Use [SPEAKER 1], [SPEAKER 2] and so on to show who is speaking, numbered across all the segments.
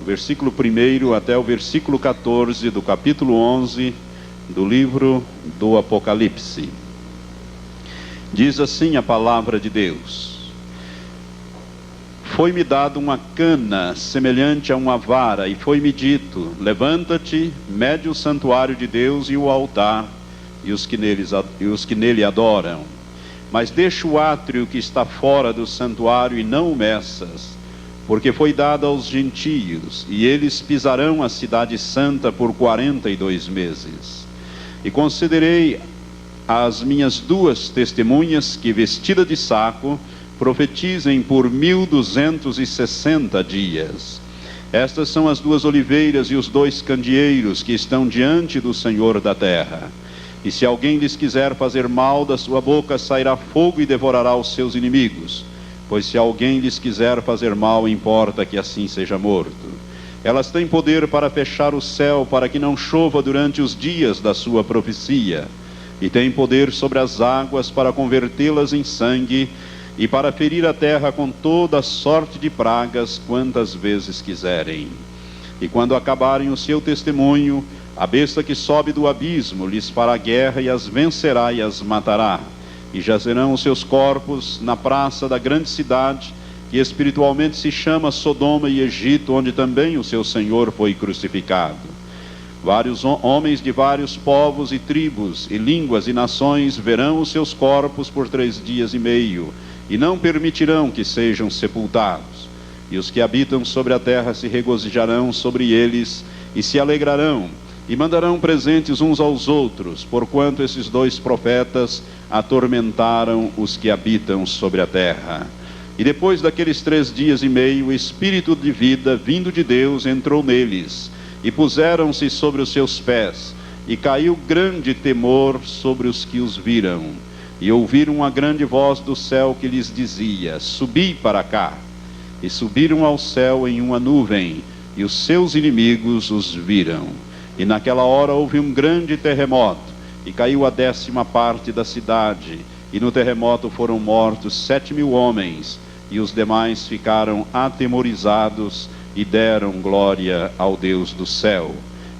[SPEAKER 1] do versículo 1 até o versículo 14 do capítulo 11 do livro do Apocalipse. Diz assim a palavra de Deus: Foi-me dado uma cana semelhante a uma vara, e foi-me dito: levanta-te, mede o santuário de Deus e o altar, e os que nele adoram. Mas deixa o átrio que está fora do santuário e não o meças, porque foi dado aos gentios, e eles pisarão a cidade santa por 42 meses. E concederei às minhas 2 testemunhas que, vestida de saco, profetizem por 1260 dias. Estas são as 2 oliveiras e os 2 candeeiros que estão diante do Senhor da terra. E se alguém lhes quiser fazer mal, da sua boca sairá fogo e devorará os seus inimigos. Pois se alguém lhes quiser fazer mal, importa que assim seja morto. Elas têm poder para fechar o céu, para que não chova durante os dias da sua profecia. E têm poder sobre as águas para convertê-las em sangue, e para ferir a terra com toda sorte de pragas, quantas vezes quiserem. E quando acabarem o seu testemunho, a besta que sobe do abismo lhes fará guerra, e as vencerá e as matará. E jazerão os seus corpos na praça da grande cidade, que espiritualmente se chama Sodoma e Egito, onde também o seu Senhor foi crucificado. Vários homens de vários povos e tribos, e línguas e nações verão os seus corpos por 3 dias e meio, e não permitirão que sejam sepultados. E os que habitam sobre a terra se regozijarão sobre eles, e se alegrarão, e mandarão presentes uns aos outros, porquanto esses 2 profetas atormentaram os que habitam sobre a terra. E depois daqueles 3 dias e meio, o Espírito de vida, vindo de Deus, entrou neles, e puseram-se sobre os seus pés, e caiu grande temor sobre os que os viram. E ouviram uma grande voz do céu que lhes dizia: subi para cá. E subiram ao céu em uma nuvem, e os seus inimigos os viram. E naquela hora houve um grande terremoto, e caiu a 10ª parte da cidade, e no terremoto foram mortos 7.000 homens, e os demais ficaram atemorizados, e deram glória ao Deus do céu.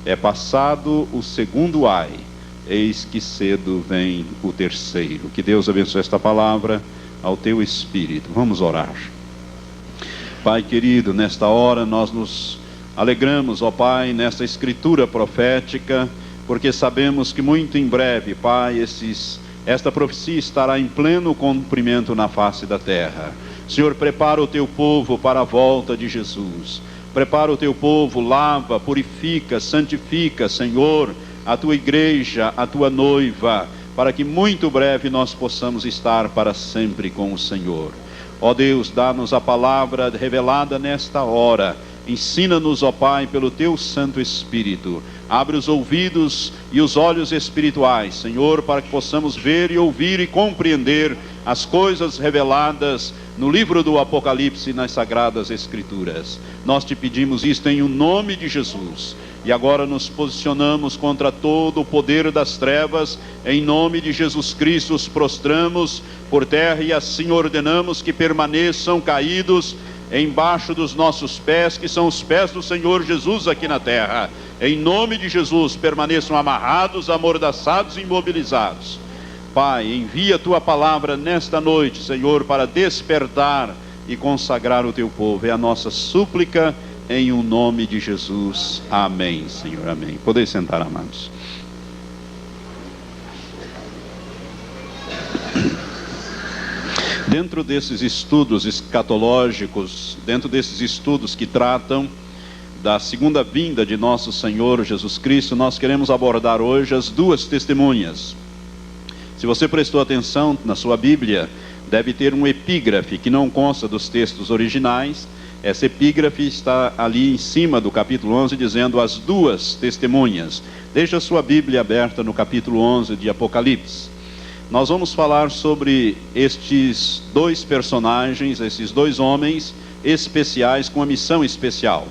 [SPEAKER 1] É passado o 2º ai, eis que cedo vem o 3º. Que Deus abençoe esta palavra ao teu espírito. Vamos orar. Pai querido, nesta hora nós nos alegramos, ó Pai, nesta escritura profética, porque sabemos que muito em breve, Pai, esta profecia estará em pleno cumprimento na face da terra. Senhor, prepara o teu povo para a volta de Jesus. Prepara o teu povo, lava, purifica, santifica, Senhor, a tua igreja, a tua noiva, para que muito breve nós possamos estar para sempre com o Senhor. Ó Deus, dá-nos a palavra revelada nesta hora. Ensina-nos, ó Pai, pelo teu Santo Espírito. Abre os ouvidos e os olhos espirituais, Senhor, para que possamos ver e ouvir e compreender as coisas reveladas no livro do Apocalipse e nas Sagradas Escrituras. Nós te pedimos isto em o nome de Jesus. E agora nos posicionamos contra todo o poder das trevas. Em nome de Jesus Cristo os prostramos por terra e assim ordenamos que permaneçam caídos embaixo dos nossos pés, que são os pés do Senhor Jesus aqui na terra. Em nome de Jesus, permaneçam amarrados, amordaçados e imobilizados. Pai, envia a tua palavra nesta noite, Senhor, para despertar e consagrar o teu povo. É a nossa súplica em o nome de Jesus. Amém, Senhor, amém. Podeis sentar, amados. Dentro desses estudos escatológicos, dentro desses estudos que tratam da segunda vinda de nosso Senhor Jesus Cristo, nós queremos abordar hoje as 2 testemunhas. Se você prestou atenção na sua Bíblia, deve ter um epígrafe que não consta dos textos originais. Essa epígrafe está ali em cima do capítulo 11, dizendo as 2 testemunhas. Deixa a sua Bíblia aberta no capítulo 11 de Apocalipse. Nós vamos falar sobre estes 2 personagens, esses 2 homens especiais com uma missão especial.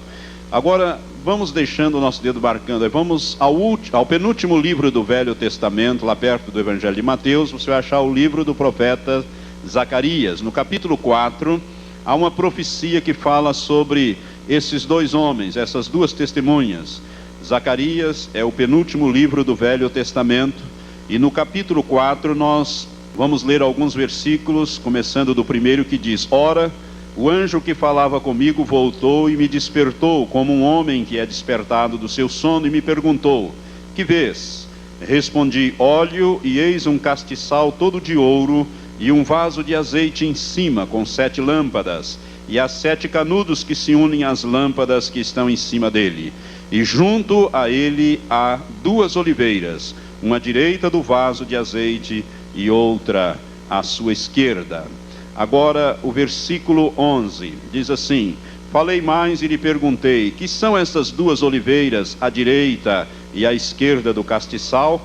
[SPEAKER 1] Agora, vamos deixando o nosso dedo marcando. Vamos ao penúltimo livro do Velho Testamento, lá perto do Evangelho de Mateus. Você vai achar o livro do profeta Zacarias. No capítulo 4, há uma profecia que fala sobre esses dois homens, essas duas testemunhas. Zacarias é o penúltimo livro do Velho Testamento, e no capítulo 4 nós vamos ler alguns versículos, começando do primeiro, que diz: Ora, o anjo que falava comigo voltou e me despertou, como um homem que é despertado do seu sono, e me perguntou: que vês? Respondi: óleo, e eis um castiçal todo de ouro, e um vaso de azeite em cima, com 7 lâmpadas, e as 7 canudos que se unem às lâmpadas que estão em cima dele. E junto a ele há 2 oliveiras, uma à direita do vaso de azeite e outra à sua esquerda. Agora o versículo 11 diz assim: falei mais e lhe perguntei: que são essas 2 oliveiras à direita e à esquerda do castiçal?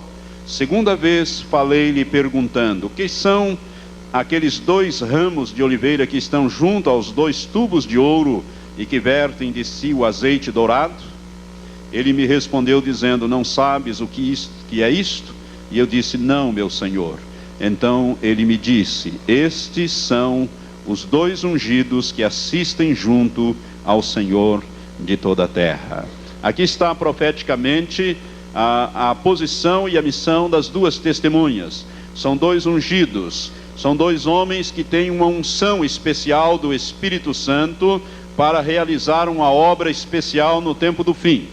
[SPEAKER 1] Segunda vez falei-lhe perguntando: que são aqueles 2 ramos de oliveira que estão junto aos 2 tubos de ouro e que vertem de si o azeite dourado? Ele me respondeu dizendo: não sabes o que é isto? E eu disse: não, meu senhor. Então ele me disse: estes são os 2 ungidos que assistem junto ao Senhor de toda a terra. Aqui está profeticamente a posição e a missão das 2 testemunhas. São 2 ungidos, são 2 homens que têm uma unção especial do Espírito Santo para realizar uma obra especial no tempo do fim.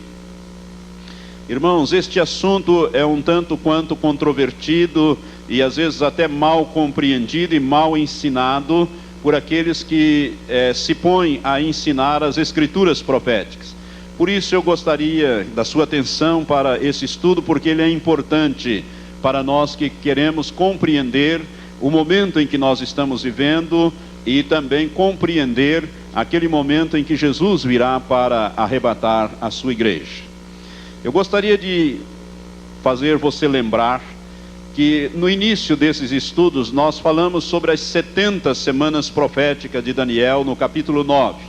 [SPEAKER 1] Irmãos, este assunto é um tanto quanto controvertido e às vezes até mal compreendido e mal ensinado por aqueles que se põem a ensinar as escrituras proféticas. Por isso eu gostaria da sua atenção para esse estudo, porque ele é importante para nós que queremos compreender o momento em que nós estamos vivendo e também compreender aquele momento em que Jesus virá para arrebatar a sua igreja. Eu gostaria de fazer você lembrar que no início desses estudos nós falamos sobre as 70 semanas proféticas de Daniel no capítulo 9.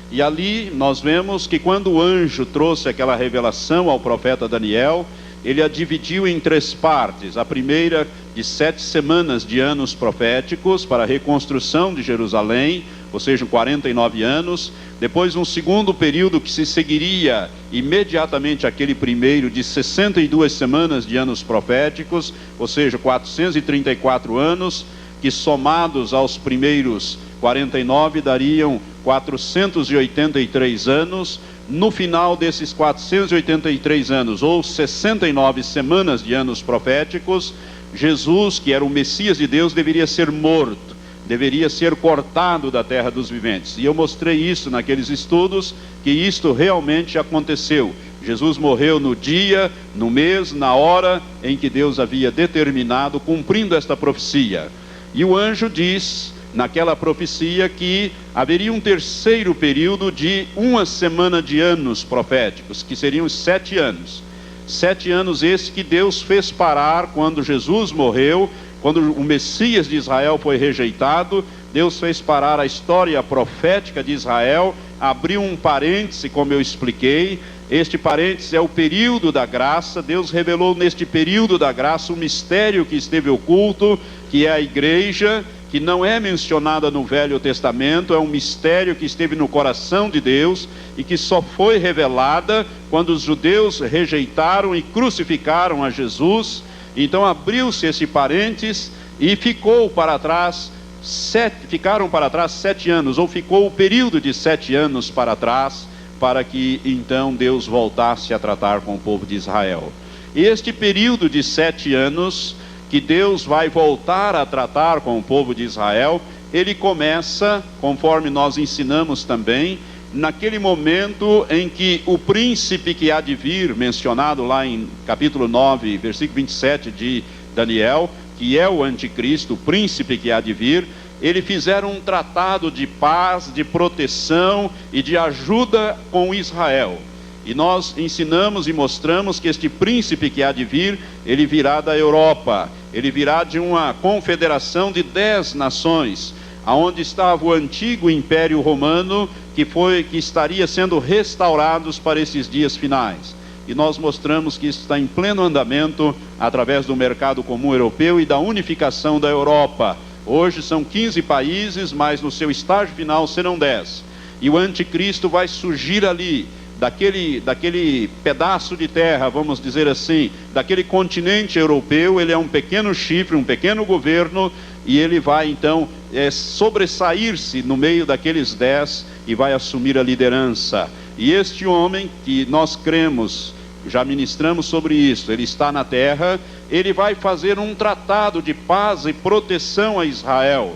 [SPEAKER 1] E ali nós vemos que quando o anjo trouxe aquela revelação ao profeta Daniel, ele a dividiu em 3 partes. A primeira de 7 semanas de anos proféticos para a reconstrução de Jerusalém, ou seja, 49 anos. Depois um segundo período que se seguiria imediatamente aquele primeiro, de 62 semanas de anos proféticos, ou seja, 434 anos, que somados aos primeiros 49 dariam 483 anos. No final desses 483 anos, ou 69 semanas de anos proféticos, Jesus, que era o Messias de Deus, deveria ser morto, deveria ser cortado da terra dos viventes. E eu mostrei isso naqueles estudos, que isto realmente aconteceu. Jesus morreu no dia, no mês, na hora em que Deus havia determinado, cumprindo esta profecia. E o anjo diz naquela profecia que haveria um terceiro período de 1 semana de anos proféticos, que seriam os 7 anos. 7 anos esse que Deus fez parar quando Jesus morreu, quando o Messias de Israel foi rejeitado. Deus fez parar a história profética de Israel, abriu um parêntese, como eu expliquei. Este parêntese é o período da graça. Deus revelou neste período da graça um mistério que esteve oculto, que é a igreja, que não é mencionada no Velho Testamento. É um mistério que esteve no coração de Deus e que só foi revelada quando os judeus rejeitaram e crucificaram a Jesus. Então abriu-se esse parênteses e ficaram para trás 7 anos, ou ficou o período de 7 anos para trás, para que então Deus voltasse a tratar com o povo de Israel. Este período de 7 anos, que Deus vai voltar a tratar com o povo de Israel, ele começa, conforme nós ensinamos também, naquele momento em que o príncipe que há de vir, mencionado lá em capítulo 9, versículo 27 de Daniel, que é o anticristo, o príncipe que há de vir, eles fizeram um tratado de paz, de proteção e de ajuda com Israel. E nós ensinamos e mostramos que este príncipe que há de vir, ele virá da Europa, ele virá de uma confederação de 10 nações, aonde estava o antigo Império Romano, que estaria sendo restaurados para esses dias finais. E nós mostramos que isso está em pleno andamento através do mercado comum europeu e da unificação da Europa. Hoje são 15 países, mas no seu estágio final serão 10. e o anticristo vai surgir ali, daquele pedaço de terra, vamos dizer assim, daquele continente europeu. Ele é um pequeno chifre, um pequeno governo, e ele vai então sobressair-se no meio daqueles 10 e vai assumir a liderança. E este homem, que nós cremos, já ministramos sobre isso, ele está na terra, ele vai fazer um tratado de paz e proteção a Israel,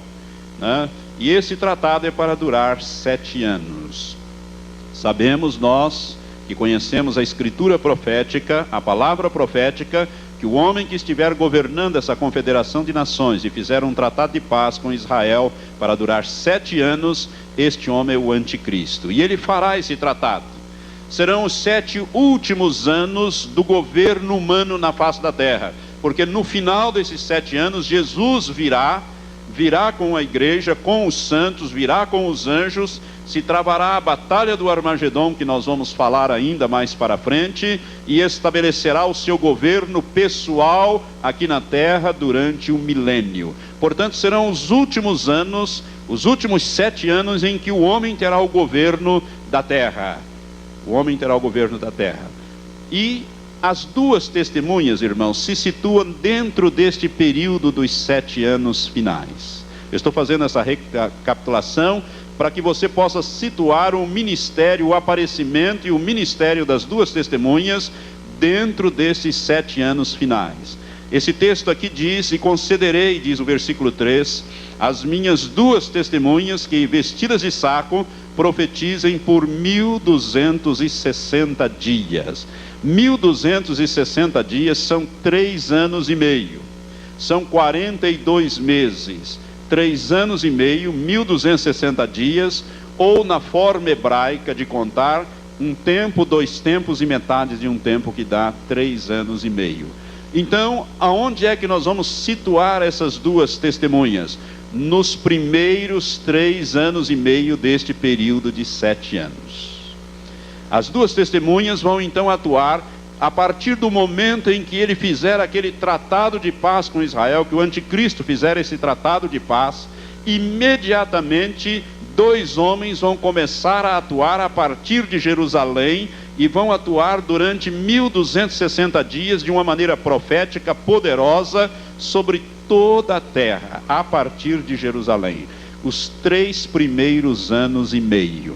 [SPEAKER 1] né? E esse tratado é para durar 7 anos. Sabemos nós, que conhecemos a escritura profética, a palavra profética, que o homem que estiver governando essa confederação de nações e fizer um tratado de paz com Israel para durar 7 anos, este homem é o anticristo. E ele fará esse tratado. Serão os 7 últimos anos do governo humano na face da terra, porque no final desses 7 anos, Jesus virá com a igreja, com os santos, virá com os anjos, se travará a batalha do Armagedom, que nós vamos falar ainda mais para frente, e estabelecerá o seu governo pessoal aqui na terra durante o milênio. Portanto, serão os últimos anos, os últimos 7 anos em que o homem terá o governo da terra. O homem terá o governo da terra. E as 2 testemunhas, irmãos, se situam dentro deste período dos 7 anos finais. Eu estou fazendo essa recapitulação para que você possa situar o ministério, o aparecimento e o ministério das 2 testemunhas dentro desses 7 anos finais. Esse texto aqui diz: e concederei, diz o versículo 3, as minhas 2 testemunhas que, vestidas de saco, profetizem por 1260 dias. 1260 dias são 3 anos e meio, são 42 meses, 3 anos e meio, 1260 dias, ou na forma hebraica de contar, um tempo, 2 tempos e metade de um tempo, que dá 3 anos e meio. Então, aonde é que nós vamos situar essas 2 testemunhas? Nos primeiros 3 anos e meio deste período de 7 anos. As 2 testemunhas vão então atuar a partir do momento em que ele fizer aquele tratado de paz com Israel, que o anticristo fizer esse tratado de paz. Imediatamente 2 homens vão começar a atuar a partir de Jerusalém, e vão atuar durante 1260 dias de uma maneira profética, poderosa, sobre toda a terra, a partir de Jerusalém. Os 3 primeiros anos e meio.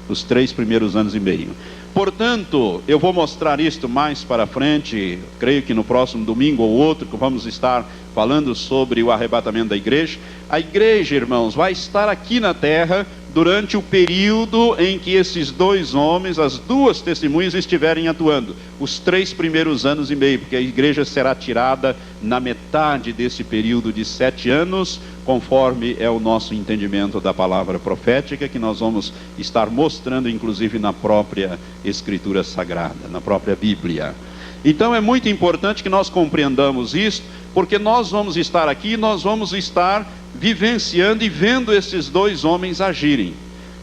[SPEAKER 1] Os 3 primeiros anos e meio. Portanto, eu vou mostrar isto mais para frente, creio que no próximo domingo ou outro, que vamos estar falando sobre o arrebatamento da igreja. A igreja, irmãos, vai estar aqui na terra durante o período em que esses 2 homens, as 2 testemunhas, estiverem atuando, os 3 primeiros anos e meio, porque a igreja será tirada na metade desse período de 7 anos, conforme é o nosso entendimento da palavra profética, que nós vamos estar mostrando, inclusive, na própria Escritura Sagrada, na própria Bíblia. Então é muito importante que nós compreendamos isso, porque nós vamos estar aqui, nós vamos estar vivenciando e vendo esses 2 homens agirem.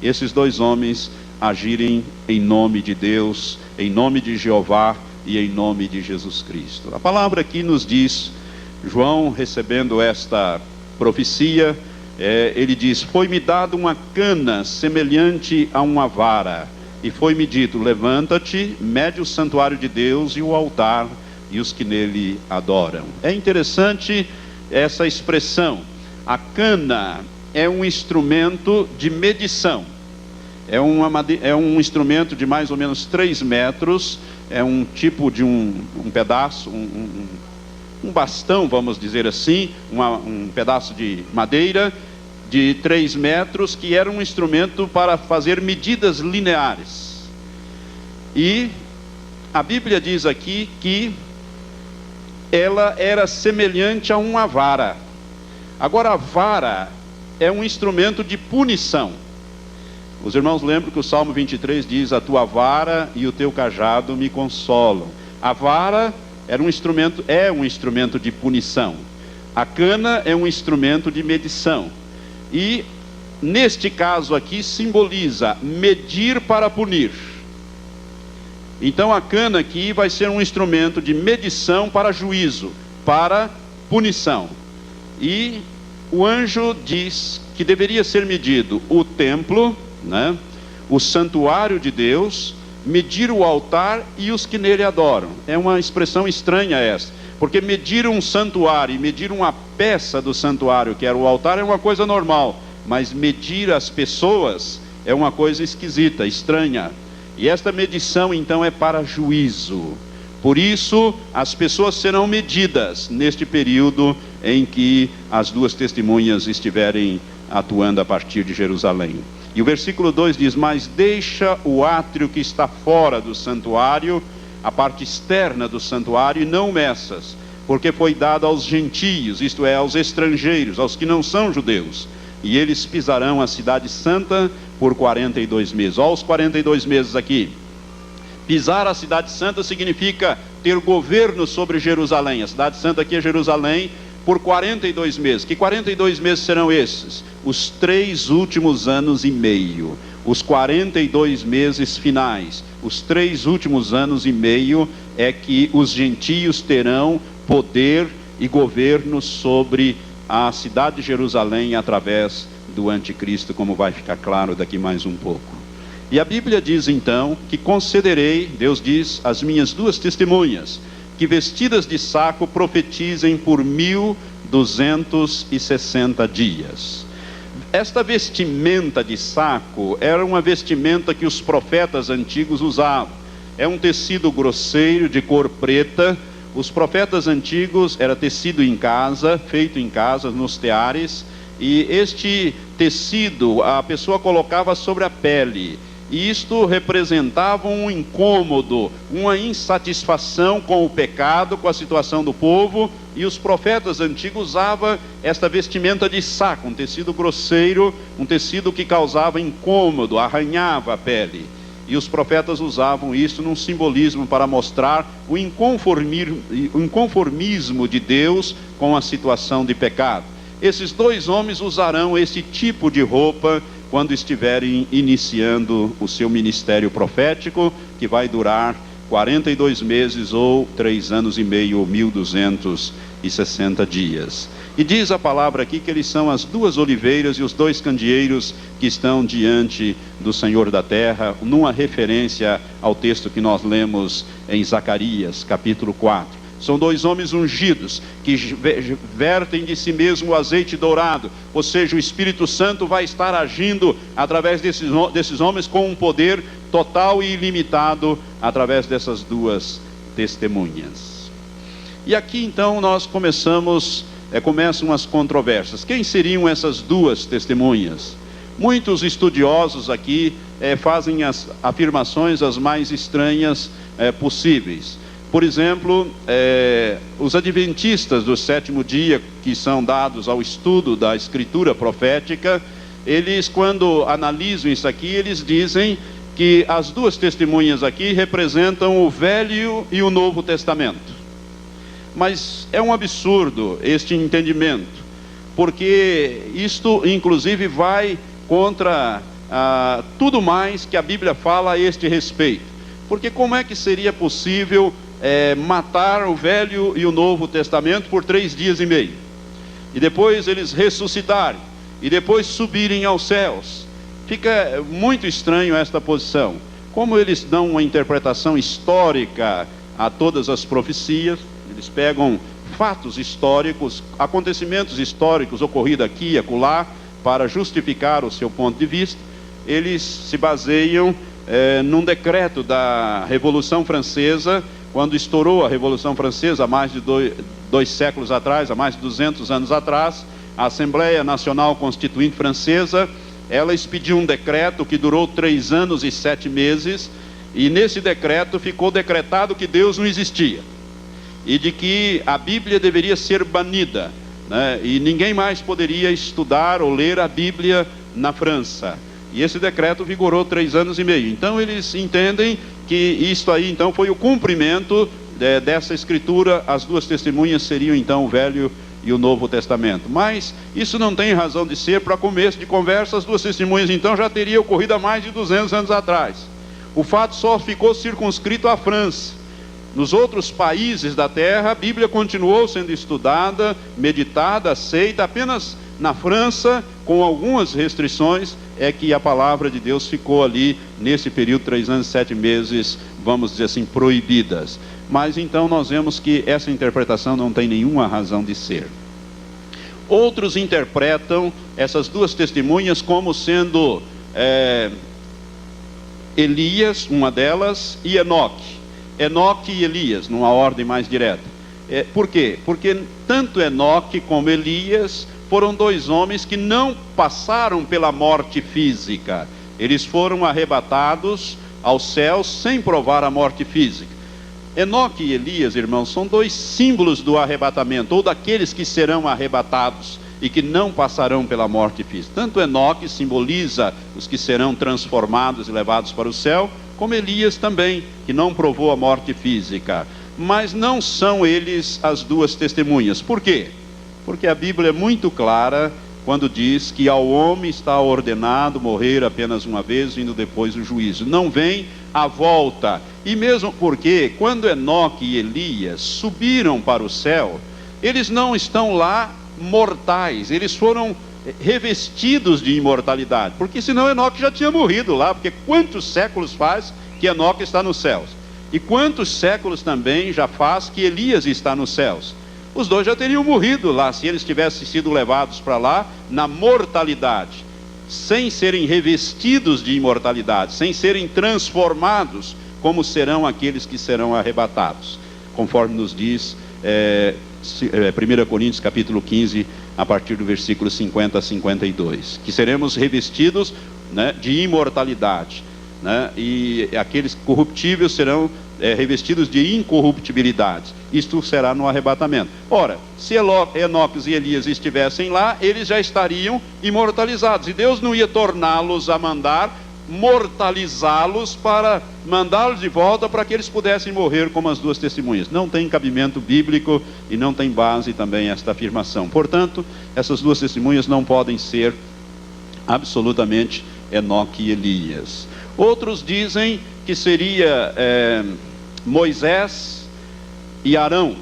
[SPEAKER 1] Esses 2 homens agirem em nome de Deus, em nome de Jeová e em nome de Jesus Cristo. A palavra aqui nos diz, João recebendo esta profecia, ele diz: foi-me dada uma cana semelhante a uma vara, e foi-me dito: levanta-te, mede o santuário de Deus e o altar e os que nele adoram. É interessante essa expressão. A cana é um instrumento de medição, é um instrumento de mais ou menos 3 metros, é um tipo de um pedaço, um bastão, vamos dizer assim, um pedaço de madeira de 3 metros, que era um instrumento para fazer medidas lineares. E a Bíblia diz aqui que ela era semelhante a uma vara. Agora, a vara é um instrumento de punição. Os irmãos lembram que o Salmo 23 diz: a tua vara e o teu cajado me consolam. A vara é um instrumento de punição. A cana é um instrumento de medição. E neste caso aqui simboliza medir para punir. Então a cana aqui vai ser um instrumento de medição para juízo, para punição. E o anjo diz que deveria ser medido o templo, né, o santuário de Deus, medir o altar e os que nele adoram. É uma expressão estranha essa, porque medir um santuário e medir uma peça do santuário, que era o altar, é uma coisa normal, mas medir as pessoas é uma coisa esquisita, estranha. E esta medição então é para juízo. Por isso as pessoas serão medidas neste período em que as duas testemunhas estiverem atuando a partir de Jerusalém. E o versículo 2 diz: mas deixa o átrio que está fora do santuário, a parte externa do santuário, e não meças, porque foi dado aos gentios, isto é, aos estrangeiros, aos que não são judeus, e eles pisarão a cidade santa por 42 meses. Olha os 42 meses aqui. Pisar a cidade santa significa ter governo sobre Jerusalém. A cidade santa aqui é Jerusalém, por 42 meses. Que 42 meses serão esses? Os 3 últimos anos e meio. Os 42 meses finais. Os 3 últimos anos e meio é que os gentios terão poder e governo sobre a cidade de Jerusalém através do anticristo, como vai ficar claro daqui mais um pouco. E a Bíblia diz então que concederei, Deus diz, às minhas duas testemunhas, que vestidas de saco profetizem por 1260 dias. Esta vestimenta de saco era uma vestimenta que os profetas antigos usavam. É um tecido grosseiro, de cor preta. Os profetas antigos era tecido em casa, feito em casa, nos teares, e este tecido a pessoa colocava sobre a pele. E isto representava um incômodo, uma insatisfação com o pecado, com a situação do povo, e os profetas antigos usavam esta vestimenta de saco, um tecido grosseiro, um tecido que causava incômodo, arranhava a pele. E os profetas usavam isso num simbolismo para mostrar o inconformismo de Deus com a situação de pecado. Esses dois homens usarão esse tipo de roupa quando estiverem iniciando o seu ministério profético, que vai durar 42 meses ou 3 anos e meio, ou 1260 dias. E diz a palavra aqui que eles são as duas oliveiras e os dois candeeiros que estão diante do Senhor da terra, numa referência ao texto que nós lemos em Zacarias, capítulo 4. São dois homens ungidos, que vertem de si mesmo o azeite dourado, ou seja, o Espírito Santo vai estar agindo através desses homens com um poder total e ilimitado, através dessas duas testemunhas. E aqui então nós começam as controvérsias. Quem seriam essas duas testemunhas? Muitos estudiosos aqui fazem as afirmações as mais estranhas possíveis. Por exemplo, os adventistas do sétimo dia, que são dados ao estudo da escritura profética, eles, quando analisam isso aqui, eles dizem que as duas testemunhas aqui representam o Velho e o Novo Testamento. Mas é um absurdo este entendimento, porque isto inclusive vai contra tudo mais que a Bíblia fala a este respeito. Porque como é que seria possível matar o Velho e o Novo Testamento por 3 dias e meio, e depois eles ressuscitarem, e depois subirem aos céus? Fica muito estranho esta posição. Como eles dão uma interpretação histórica a todas as profecias, eles pegam fatos históricos, acontecimentos históricos ocorridos aqui e acolá, para justificar o seu ponto de vista. Eles se baseiam num decreto da Revolução Francesa, quando estourou a Revolução Francesa, há mais de 2 séculos atrás, há mais de 200 anos atrás, a Assembleia Nacional Constituinte Francesa, ela expediu um decreto que durou 3 anos e 7 meses, e nesse decreto ficou decretado que Deus não existia, e de que a Bíblia deveria ser banida, né? E ninguém mais poderia estudar ou ler a Bíblia na França. E esse decreto vigorou 3 anos e meio. Então eles entendem que isto aí então foi o cumprimento dessa escritura. As duas testemunhas seriam então o Velho e o Novo Testamento. Mas isso não tem razão de ser. Para começo de conversa, as duas testemunhas então já teriam ocorrido há mais de 200 anos atrás. O fato só ficou circunscrito à França. Nos outros países da terra, a Bíblia continuou sendo estudada, meditada, aceita. Apenas na França, com algumas restrições, é que a palavra de Deus ficou ali, nesse período, 3 anos e 7 meses, vamos dizer assim, proibidas. Mas então nós vemos que essa interpretação não tem nenhuma razão de ser. Outros interpretam essas duas testemunhas como sendo Elias, uma delas, e Enoque. Enoque e Elias, numa ordem mais direta. Por quê? Porque tanto Enoque como Elias foram dois homens que não passaram pela morte física. Eles foram arrebatados aos céus sem provar a morte física. Enoque e Elias, irmãos, são dois símbolos do arrebatamento, ou daqueles que serão arrebatados e que não passarão pela morte física. Tanto Enoque simboliza os que serão transformados e levados para o céu, como Elias também, que não provou a morte física. Mas não são eles as duas testemunhas. Por quê? Porque a Bíblia é muito clara quando diz que ao homem está ordenado morrer apenas uma vez, vindo depois o juízo. Não vem a volta. E mesmo porque quando Enoque e Elias subiram para o céu, eles não estão lá mortais, eles foram revestidos de imortalidade, porque senão Enoque já tinha morrido lá, porque quantos séculos faz que Enoque está nos céus? E quantos séculos também já faz que Elias está nos céus? Os dois já teriam morrido lá, se eles tivessem sido levados para lá na mortalidade, sem serem revestidos de imortalidade, sem serem transformados, como serão aqueles que serão arrebatados, conforme nos diz 1 Coríntios capítulo 15, a partir do versículo 50 a 52, que seremos revestidos, né, de imortalidade, né, e aqueles corruptíveis serão revestidos de incorruptibilidade. Isto será no arrebatamento. Ora, se Enoque e Elias estivessem lá, eles já estariam imortalizados, e Deus não ia torná-los a mandar mortalizá-los para mandá-los de volta para que eles pudessem morrer como as duas testemunhas. Não tem cabimento bíblico e não tem base também esta afirmação. Portanto, essas duas testemunhas não podem ser absolutamente Enoque e Elias. Outros dizem que seria Moisés e Arão,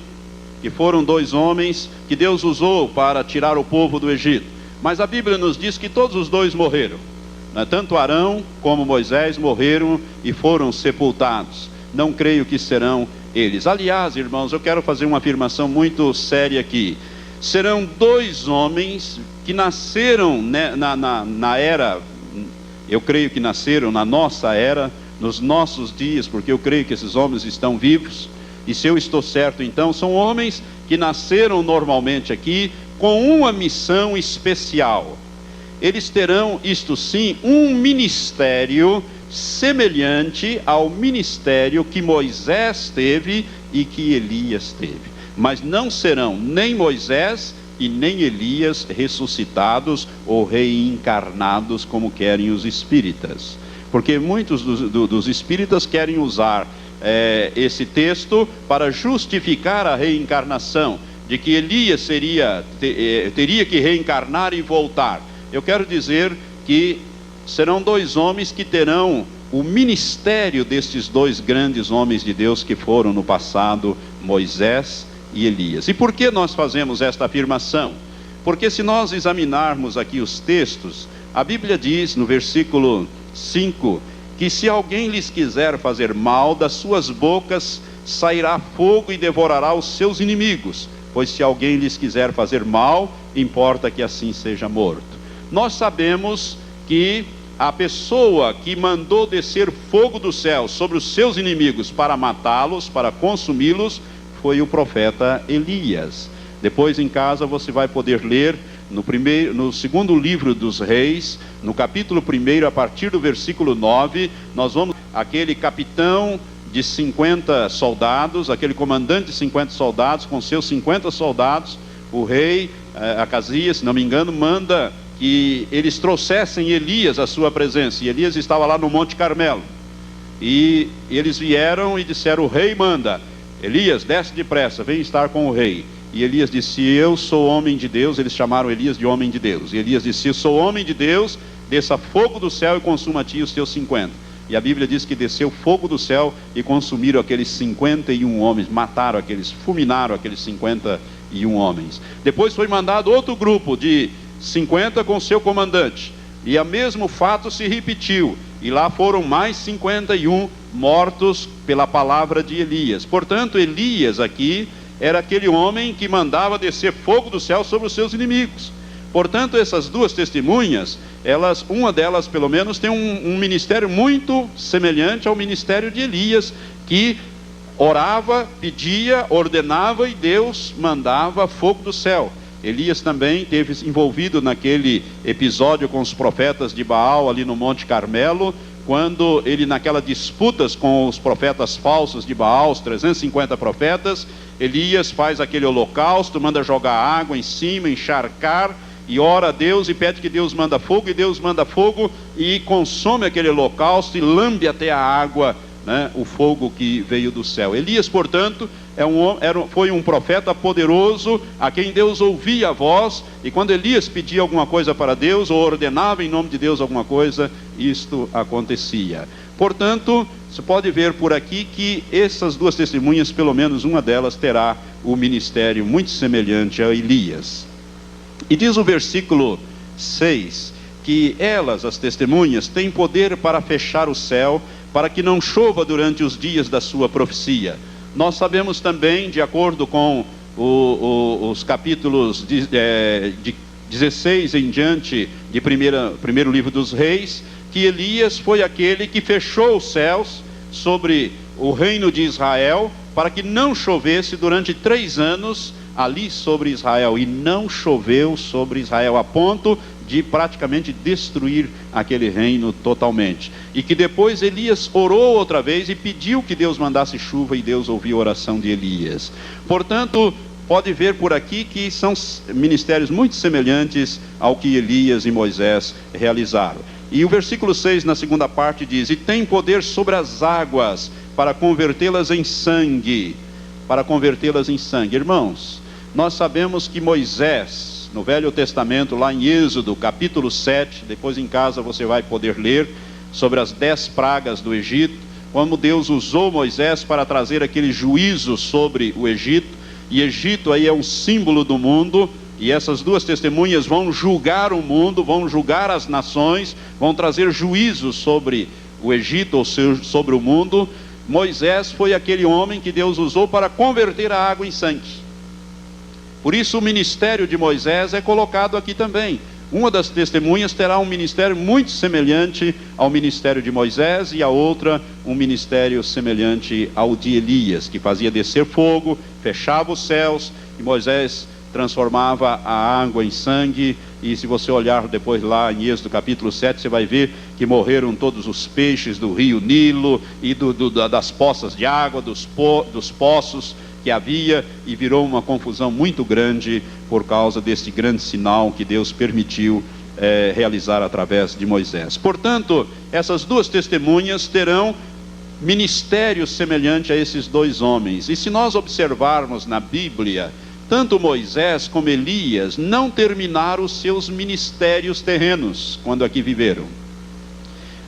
[SPEAKER 1] que foram dois homens que Deus usou para tirar o povo do Egito. Mas a Bíblia nos diz que todos os dois morreram. Tanto Arão como Moisés morreram e foram sepultados. Não creio que serão eles. Aliás, irmãos, eu quero fazer uma afirmação muito séria aqui. Serão dois homens que nasceram, né, na era, eu creio que nasceram na nossa era, nos nossos dias, porque eu creio que esses homens estão vivos. E se eu estou certo, então, são homens que nasceram normalmente aqui com uma missão especial. Eles terão, isto sim, um ministério semelhante ao ministério que Moisés teve e que Elias teve. Mas não serão nem Moisés e nem Elias ressuscitados ou reencarnados como querem os espíritas. Porque muitos dos espíritas querem usar esse texto para justificar a reencarnação, de que Elias teria que reencarnar e voltar. Eu quero dizer que serão dois homens que terão o ministério destes dois grandes homens de Deus que foram no passado, Moisés e Elias. E por que nós fazemos esta afirmação? Porque se nós examinarmos aqui os textos, a Bíblia diz no versículo 5, que se alguém lhes quiser fazer mal, das suas bocas sairá fogo e devorará os seus inimigos. Pois se alguém lhes quiser fazer mal, importa que assim seja morto. Nós sabemos que a pessoa que mandou descer fogo do céu sobre os seus inimigos para matá-los, para consumi-los, foi o profeta Elias. Depois em casa você vai poder ler no segundo livro dos Reis, no capítulo 1, a partir do versículo 9, nós vamos aquele capitão de 50 soldados, aquele comandante de 50 soldados, com seus 50 soldados, o rei Acasias, se não me engano, manda que eles trouxessem Elias à sua presença, e Elias estava lá no Monte Carmelo, e eles vieram e disseram: o rei manda, Elias, desce depressa, vem estar com o rei. E Elias disse: eu sou homem de Deus. Eles chamaram Elias de homem de Deus, e Elias disse: eu sou homem de Deus, desça fogo do céu e consuma a ti os teus 50. E a Bíblia diz que desceu fogo do céu e consumiram aqueles 51 homens, mataram aqueles, fulminaram aqueles 51 homens. Depois foi mandado outro grupo de 50 com seu comandante. E o mesmo fato se repetiu, e lá foram mais 51 mortos pela palavra de Elias. Portanto, Elias aqui era aquele homem que mandava descer fogo do céu sobre os seus inimigos. Portanto, essas duas testemunhas, uma delas pelo menos tem um ministério muito semelhante ao ministério de Elias, que orava, pedia, ordenava e Deus mandava fogo do céu. Elias também esteve envolvido naquele episódio com os profetas de Baal ali no Monte Carmelo, quando ele, naquelas disputas com os profetas falsos de Baal, os 350 profetas, Elias faz aquele holocausto, manda jogar água em cima, encharcar, e ora a Deus e pede que Deus manda fogo, e Deus manda fogo e consome aquele holocausto e lambe até a água, né, o fogo que veio do céu. Elias, portanto, foi um profeta poderoso, a quem Deus ouvia a voz, e quando Elias pedia alguma coisa para Deus, ou ordenava em nome de Deus alguma coisa, isto acontecia. Portanto, você pode ver por aqui que essas duas testemunhas, pelo menos uma delas, terá o ministério muito semelhante a Elias. E diz o versículo 6, que elas, as testemunhas, têm poder para fechar o céu, para que não chova durante os dias da sua profecia. Nós sabemos também, de acordo com os capítulos de 16 em diante de primeiro livro dos reis, que Elias foi aquele que fechou os céus sobre o reino de Israel, para que não chovesse durante 3 anos ali sobre Israel, e não choveu sobre Israel, a ponto de praticamente destruir aquele reino totalmente. E que depois Elias orou outra vez e pediu que Deus mandasse chuva, e Deus ouviu a oração de Elias. Portanto, pode ver por aqui que são ministérios muito semelhantes ao que Elias e Moisés realizaram. E o versículo 6, na segunda parte, diz: e tem poder sobre as águas para convertê-las em sangue. Para convertê-las em sangue. Irmãos, nós sabemos que Moisés, no Velho Testamento, lá em Êxodo, capítulo 7, depois em casa você vai poder ler, sobre as 10 pragas do Egito, como Deus usou Moisés para trazer aquele juízo sobre o Egito, e Egito aí é um símbolo do mundo, e essas duas testemunhas vão julgar o mundo, vão julgar as nações, vão trazer juízo sobre o Egito, ou sobre o mundo. Moisés foi aquele homem que Deus usou para converter a água em sangue. Por isso o ministério de Moisés é colocado aqui também. Uma das testemunhas terá um ministério muito semelhante ao ministério de Moisés, e a outra um ministério semelhante ao de Elias, que fazia descer fogo, fechava os céus, e Moisés transformava a água em sangue. E se você olhar depois lá em Êxodo capítulo 7, você vai ver que morreram todos os peixes do rio Nilo e das poças de água, dos poços que havia, e virou uma confusão muito grande por causa desse grande sinal que Deus permitiu realizar através de Moisés. Portanto, essas duas testemunhas terão ministério semelhante a esses dois homens. E se nós observarmos na Bíblia, tanto Moisés como Elias não terminaram os seus ministérios terrenos quando aqui viveram.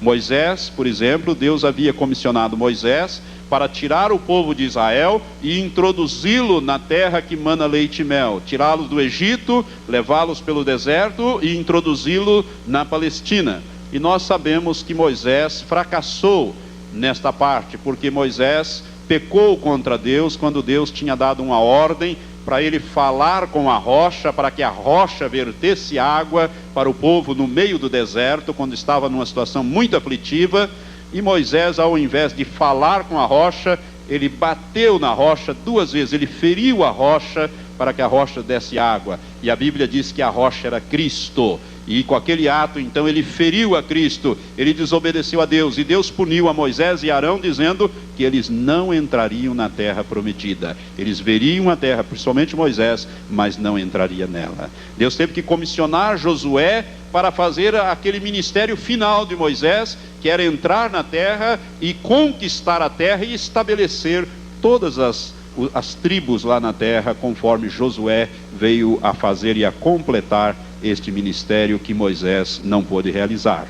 [SPEAKER 1] Moisés, por exemplo, Deus havia comissionado Moisés para tirar o povo de Israel e introduzi-lo na terra que mana leite e mel, tirá-los do Egito, levá-los pelo deserto e introduzi-lo na Palestina. E nós sabemos que Moisés fracassou nesta parte, porque Moisés pecou contra Deus quando Deus tinha dado uma ordem para ele falar com a rocha, para que a rocha vertesse água para o povo no meio do deserto, quando estava numa situação muito aflitiva. E Moisés, ao invés de falar com a rocha, ele bateu na rocha 2 vezes, ele feriu a rocha para que a rocha desse água. E a Bíblia diz que a rocha era Cristo. E com aquele ato, então, ele feriu a Cristo, ele desobedeceu a Deus, e Deus puniu a Moisés e Arão, dizendo que eles não entrariam na terra prometida. Eles veriam a terra, principalmente Moisés, mas não entraria nela. Deus teve que comissionar Josué para fazer aquele ministério final de Moisés, que era entrar na terra e conquistar a terra e estabelecer todas as tribos lá na terra, conforme Josué veio a fazer e a completar este ministério que Moisés não pôde realizar.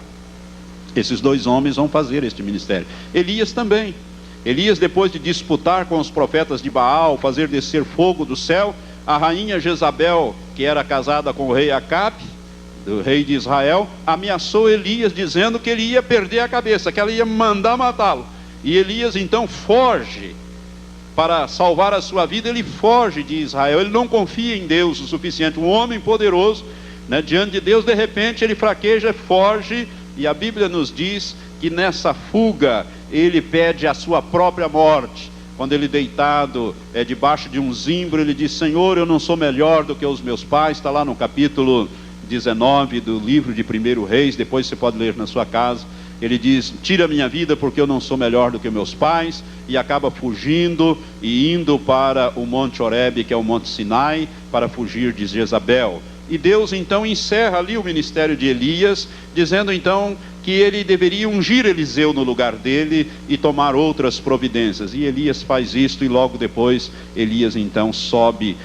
[SPEAKER 1] Esses dois homens vão fazer este ministério. Elias também. Elias, depois de disputar com os profetas de Baal, fazer descer fogo do céu, a rainha Jezabel, que era casada com o rei Acabe, do rei de Israel, ameaçou Elias dizendo que ele ia perder a cabeça, que ela ia mandar matá-lo. E Elias então foge para salvar a sua vida. Ele foge de Israel, ele não confia em Deus o suficiente. Um homem poderoso, né, diante de Deus, de repente ele fraqueja, foge, e a Bíblia nos diz que nessa fuga ele pede a sua própria morte. Quando ele deitado debaixo de um zimbro, ele diz: Senhor, eu não sou melhor do que os meus pais. Está lá no capítulo 19 do livro de 1 Reis, depois você pode ler na sua casa. Ele diz: tira a minha vida porque eu não sou melhor do que meus pais. E acaba fugindo e indo para o Monte Horebe, que é o Monte Sinai, para fugir de Jezabel. E Deus então encerra ali o ministério de Elias, dizendo então que ele deveria ungir Eliseu no lugar dele e tomar outras providências. E Elias faz isto, e logo depois Elias então sobe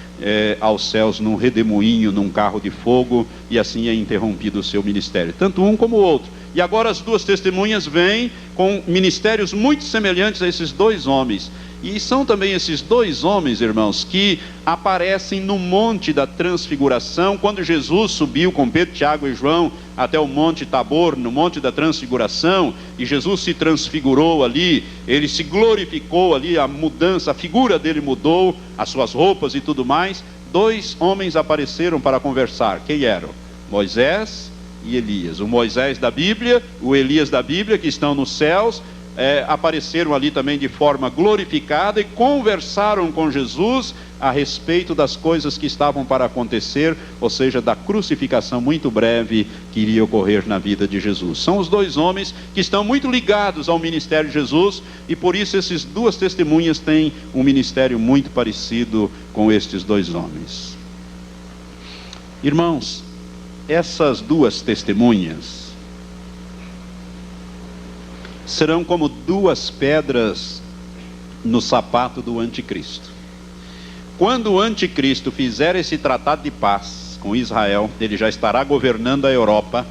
[SPEAKER 1] aos céus num redemoinho, num carro de fogo, e assim é interrompido o seu ministério, tanto um como o outro. E agora as duas testemunhas vêm com ministérios muito semelhantes a esses dois homens. E são também esses dois homens, irmãos, que aparecem no Monte da Transfiguração, quando Jesus subiu com Pedro, Tiago e João até o Monte Tabor, no Monte da Transfiguração, e Jesus se transfigurou ali, ele se glorificou ali, a mudança, a figura dele mudou, as suas roupas e tudo mais. Dois homens apareceram para conversar. Quem eram? Moisés e Elias. O Moisés da Bíblia, o Elias da Bíblia, que estão nos céus, apareceram ali também de forma glorificada e conversaram com Jesus a respeito das coisas que estavam para acontecer, ou seja, da crucificação muito breve que iria ocorrer na vida de Jesus. São os dois homens que estão muito ligados ao ministério de Jesus, e por isso essas duas testemunhas têm um ministério muito parecido com estes dois homens. Irmãos, essas duas testemunhas serão como duas pedras no sapato do anticristo. Quando o anticristo fizer esse tratado de paz com Israel, ele já estará governando a Europa,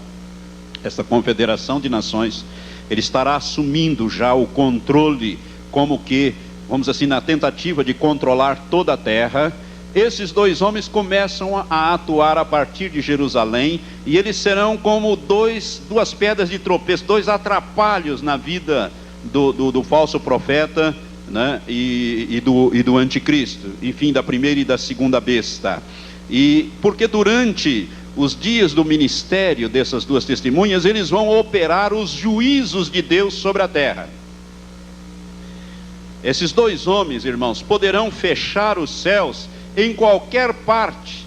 [SPEAKER 1] essa confederação de nações. Ele estará assumindo já o controle, como que, vamos dizer assim, na tentativa de controlar toda a terra. Esses dois homens começam a atuar a partir de Jerusalém, e eles serão como duas pedras de tropeço, dois atrapalhos na vida do falso profeta, né, e do anticristo, enfim, da primeira e da segunda besta. E porque durante os dias do ministério dessas duas testemunhas, eles vão operar os juízos de Deus sobre a terra. Esses dois homens, irmãos, poderão fechar os céus em qualquer parte.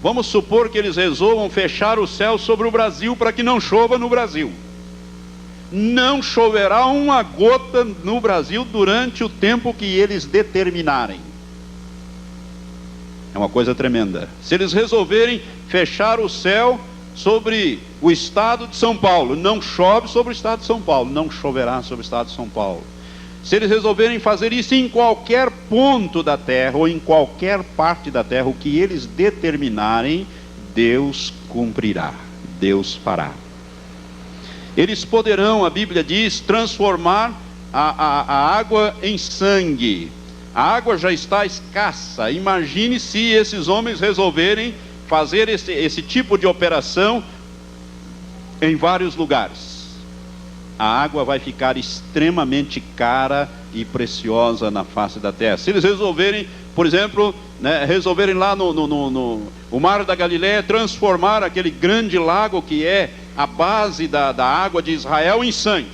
[SPEAKER 1] Vamos supor que eles resolvam fechar o céu sobre o Brasil para que não chova no Brasil. Não choverá uma gota no Brasil durante o tempo que eles determinarem. É uma coisa tremenda. Se eles resolverem fechar o céu sobre o estado de São Paulo, não chove sobre o estado de São Paulo, não choverá sobre o estado de São Paulo. Se eles resolverem fazer isso em qualquer ponto da terra, ou em qualquer parte da terra, o que eles determinarem, Deus cumprirá, Deus fará. Eles poderão, a Bíblia diz, transformar a água em sangue. A água já está escassa. Imagine se esses homens resolverem fazer esse tipo de operação em vários lugares. A água vai ficar extremamente cara e preciosa na face da terra. Se eles resolverem, por exemplo, resolverem lá no Mar da Galileia transformar aquele grande lago que é a base da água de Israel em sangue,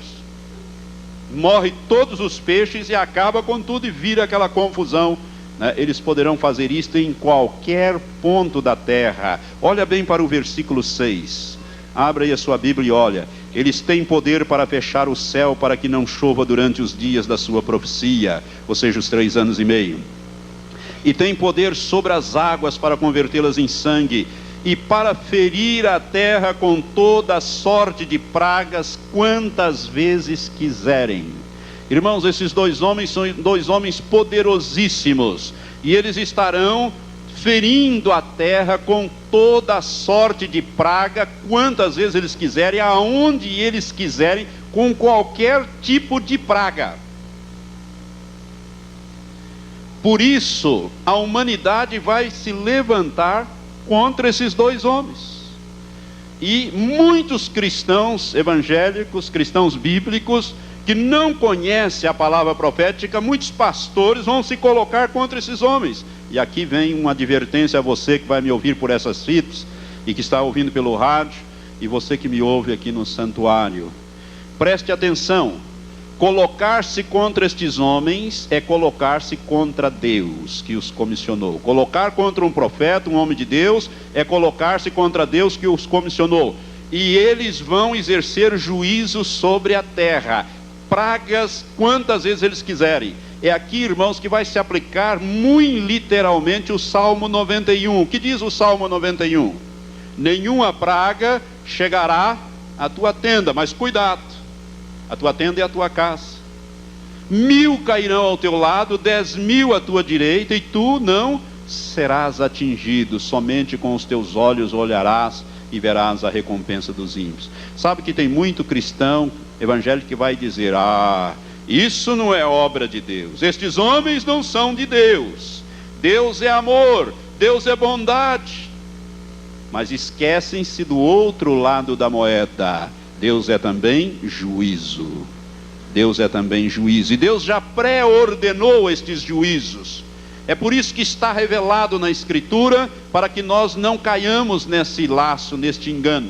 [SPEAKER 1] morre todos os peixes e acaba com tudo e vira aquela confusão. Eles poderão fazer isto em qualquer ponto da terra. Olha bem para o versículo 6. Abra aí a sua Bíblia e olha. Eles têm poder para fechar o céu para que não chova durante os dias da sua profecia, ou seja, os 3 anos e meio. E tem poder sobre as águas para convertê-las em sangue, e para ferir a terra com toda sorte de pragas, quantas vezes quiserem. Irmãos, esses dois homens são dois homens poderosíssimos, e eles estarão ferindo a terra com toda sorte de praga, quantas vezes eles quiserem, aonde eles quiserem, com qualquer tipo de praga. Por isso, a humanidade vai se levantar contra esses dois homens. E muitos cristãos evangélicos, cristãos bíblicos, que não conhecem a palavra profética, muitos pastores vão se colocar contra esses homens. E aqui vem uma advertência a você que vai me ouvir por essas fitas, e que está ouvindo pelo rádio, e você que me ouve aqui no santuário. Preste atenção, colocar-se contra estes homens é colocar-se contra Deus que os comissionou. Colocar contra um profeta, um homem de Deus, é colocar-se contra Deus que os comissionou. E eles vão exercer juízo sobre a terra, pragas quantas vezes eles quiserem. É aqui, irmãos, que vai se aplicar muito literalmente o Salmo 91. O que diz o Salmo 91? Nenhuma praga chegará à tua tenda, mas cuidado, a tua tenda é a tua casa. 1000 cairão ao teu lado, 10.000 à tua direita, e tu não serás atingido. Somente com os teus olhos olharás e verás a recompensa dos ímpios. Sabe que tem muito cristão evangélico que vai dizer: isso não é obra de Deus, estes homens não são de Deus, Deus é amor, Deus é bondade. Mas esquecem-se do outro lado da moeda: Deus é também juízo. Deus é também juízo, e Deus já pré-ordenou estes juízos. É por isso que está revelado na Escritura, para que nós não caiamos nesse laço, neste engano.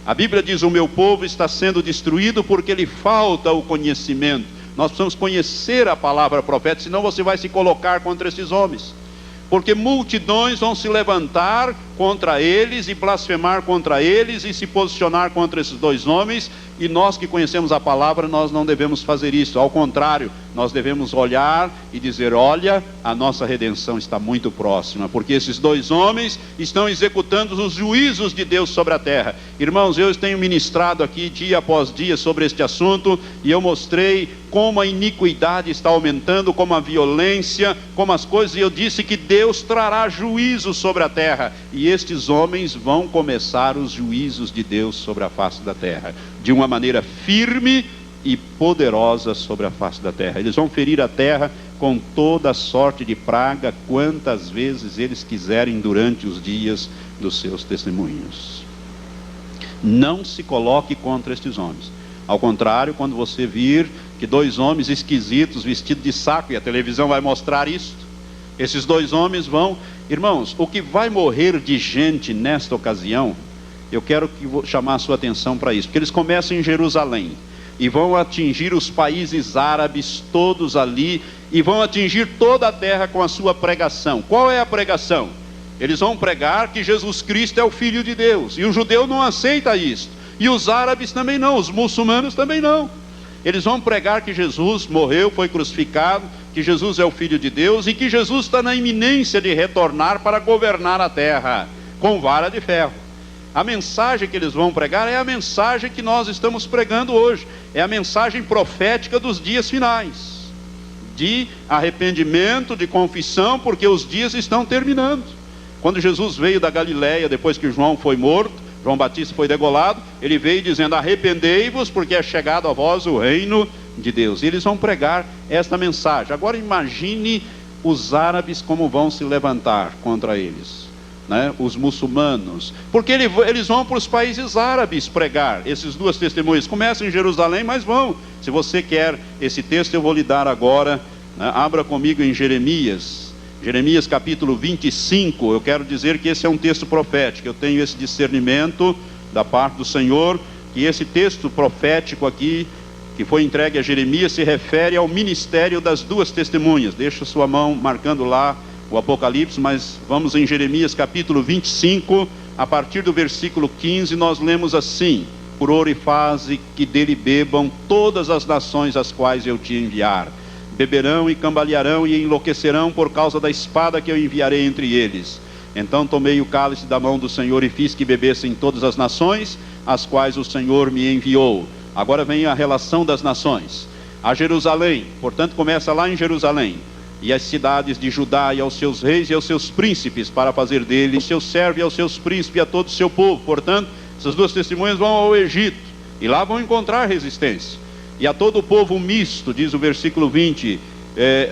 [SPEAKER 1] A Bíblia diz: o meu povo está sendo destruído porque lhe falta o conhecimento. Nós precisamos conhecer a palavra profética, senão você vai se colocar contra esses homens. Porque multidões vão se levantar contra eles e blasfemar contra eles e se posicionar contra esses dois homens. E nós que conhecemos a palavra, nós não devemos fazer isso. Ao contrário, nós devemos olhar e dizer: olha, a nossa redenção está muito próxima, porque esses dois homens estão executando os juízos de Deus sobre a terra. Irmãos, eu tenho ministrado aqui dia após dia sobre este assunto, e eu mostrei como a iniquidade está aumentando, como a violência, como as coisas, e eu disse que Deus trará juízo sobre a terra, e estes homens vão começar os juízos de Deus sobre a face da terra, de uma maneira firme e poderosa sobre a face da terra. Eles vão ferir a terra com toda sorte de praga, quantas vezes eles quiserem durante os dias dos seus testemunhos. Não se coloque contra estes homens. Ao contrário, quando você vir que dois homens esquisitos vestidos de saco, e a televisão vai mostrar isso, esses dois homens vão... Irmãos, o que vai morrer de gente nesta ocasião, eu quero chamar a sua atenção para isso, porque eles começam em Jerusalém e vão atingir os países árabes todos ali, e vão atingir toda a terra com a sua pregação. Qual é a pregação? Eles vão pregar que Jesus Cristo é o Filho de Deus, e o judeu não aceita isso, e os árabes também não, os muçulmanos também não. Eles vão pregar que Jesus morreu, foi crucificado, que Jesus é o Filho de Deus, e que Jesus está na iminência de retornar para governar a terra com vara de ferro. A mensagem que eles vão pregar é a mensagem que nós estamos pregando hoje. É a mensagem profética dos dias finais, de arrependimento, de confissão, porque os dias estão terminando. Quando Jesus veio da Galileia, depois que João foi morto, João Batista foi degolado, ele veio dizendo: arrependei-vos, porque é chegado a vós o reino de Deus. E eles vão pregar esta mensagem. Agora imagine os árabes como vão se levantar contra eles, né? Os muçulmanos, porque eles vão para os países árabes pregar. Esses duas testemunhas começam em Jerusalém, mas vão. Se você quer esse texto, eu vou lhe dar agora, né? Abra comigo em Jeremias capítulo 25, eu quero dizer que esse é um texto profético. Eu tenho esse discernimento da parte do Senhor, que esse texto profético aqui, que foi entregue a Jeremias, se refere ao ministério das duas testemunhas. Deixa sua mão marcando lá o Apocalipse, mas vamos em Jeremias capítulo 25, a partir do versículo 15, nós lemos assim: por ouro e faze que dele bebam todas as nações às quais eu te enviar. Beberão e cambalearão e enlouquecerão por causa da espada que eu enviarei entre eles. Então tomei o cálice da mão do Senhor e fiz que bebessem todas as nações, às quais o Senhor me enviou. Agora vem a relação das nações. A Jerusalém, portanto começa lá em Jerusalém, e as cidades de Judá, e aos seus reis e aos seus príncipes, para fazer dele seu servo, e aos seus príncipes e a todo o seu povo. Portanto, essas duas testemunhas vão ao Egito, e lá vão encontrar resistência. E a todo o povo misto, diz o versículo 20,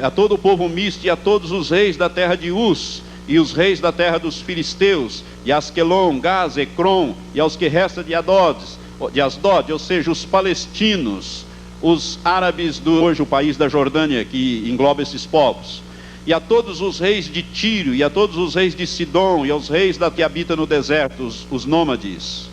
[SPEAKER 1] a todo o povo misto e a todos os reis da terra de Uz, e os reis da terra dos filisteus, e Asquelon, Gaza, Ecrom, e aos que resta de Asdod, ou seja, os palestinos, os árabes do hoje o país da Jordânia, que engloba esses povos, e a todos os reis de Tiro, e a todos os reis de Sidom, e aos reis que habitam no deserto, os nômades,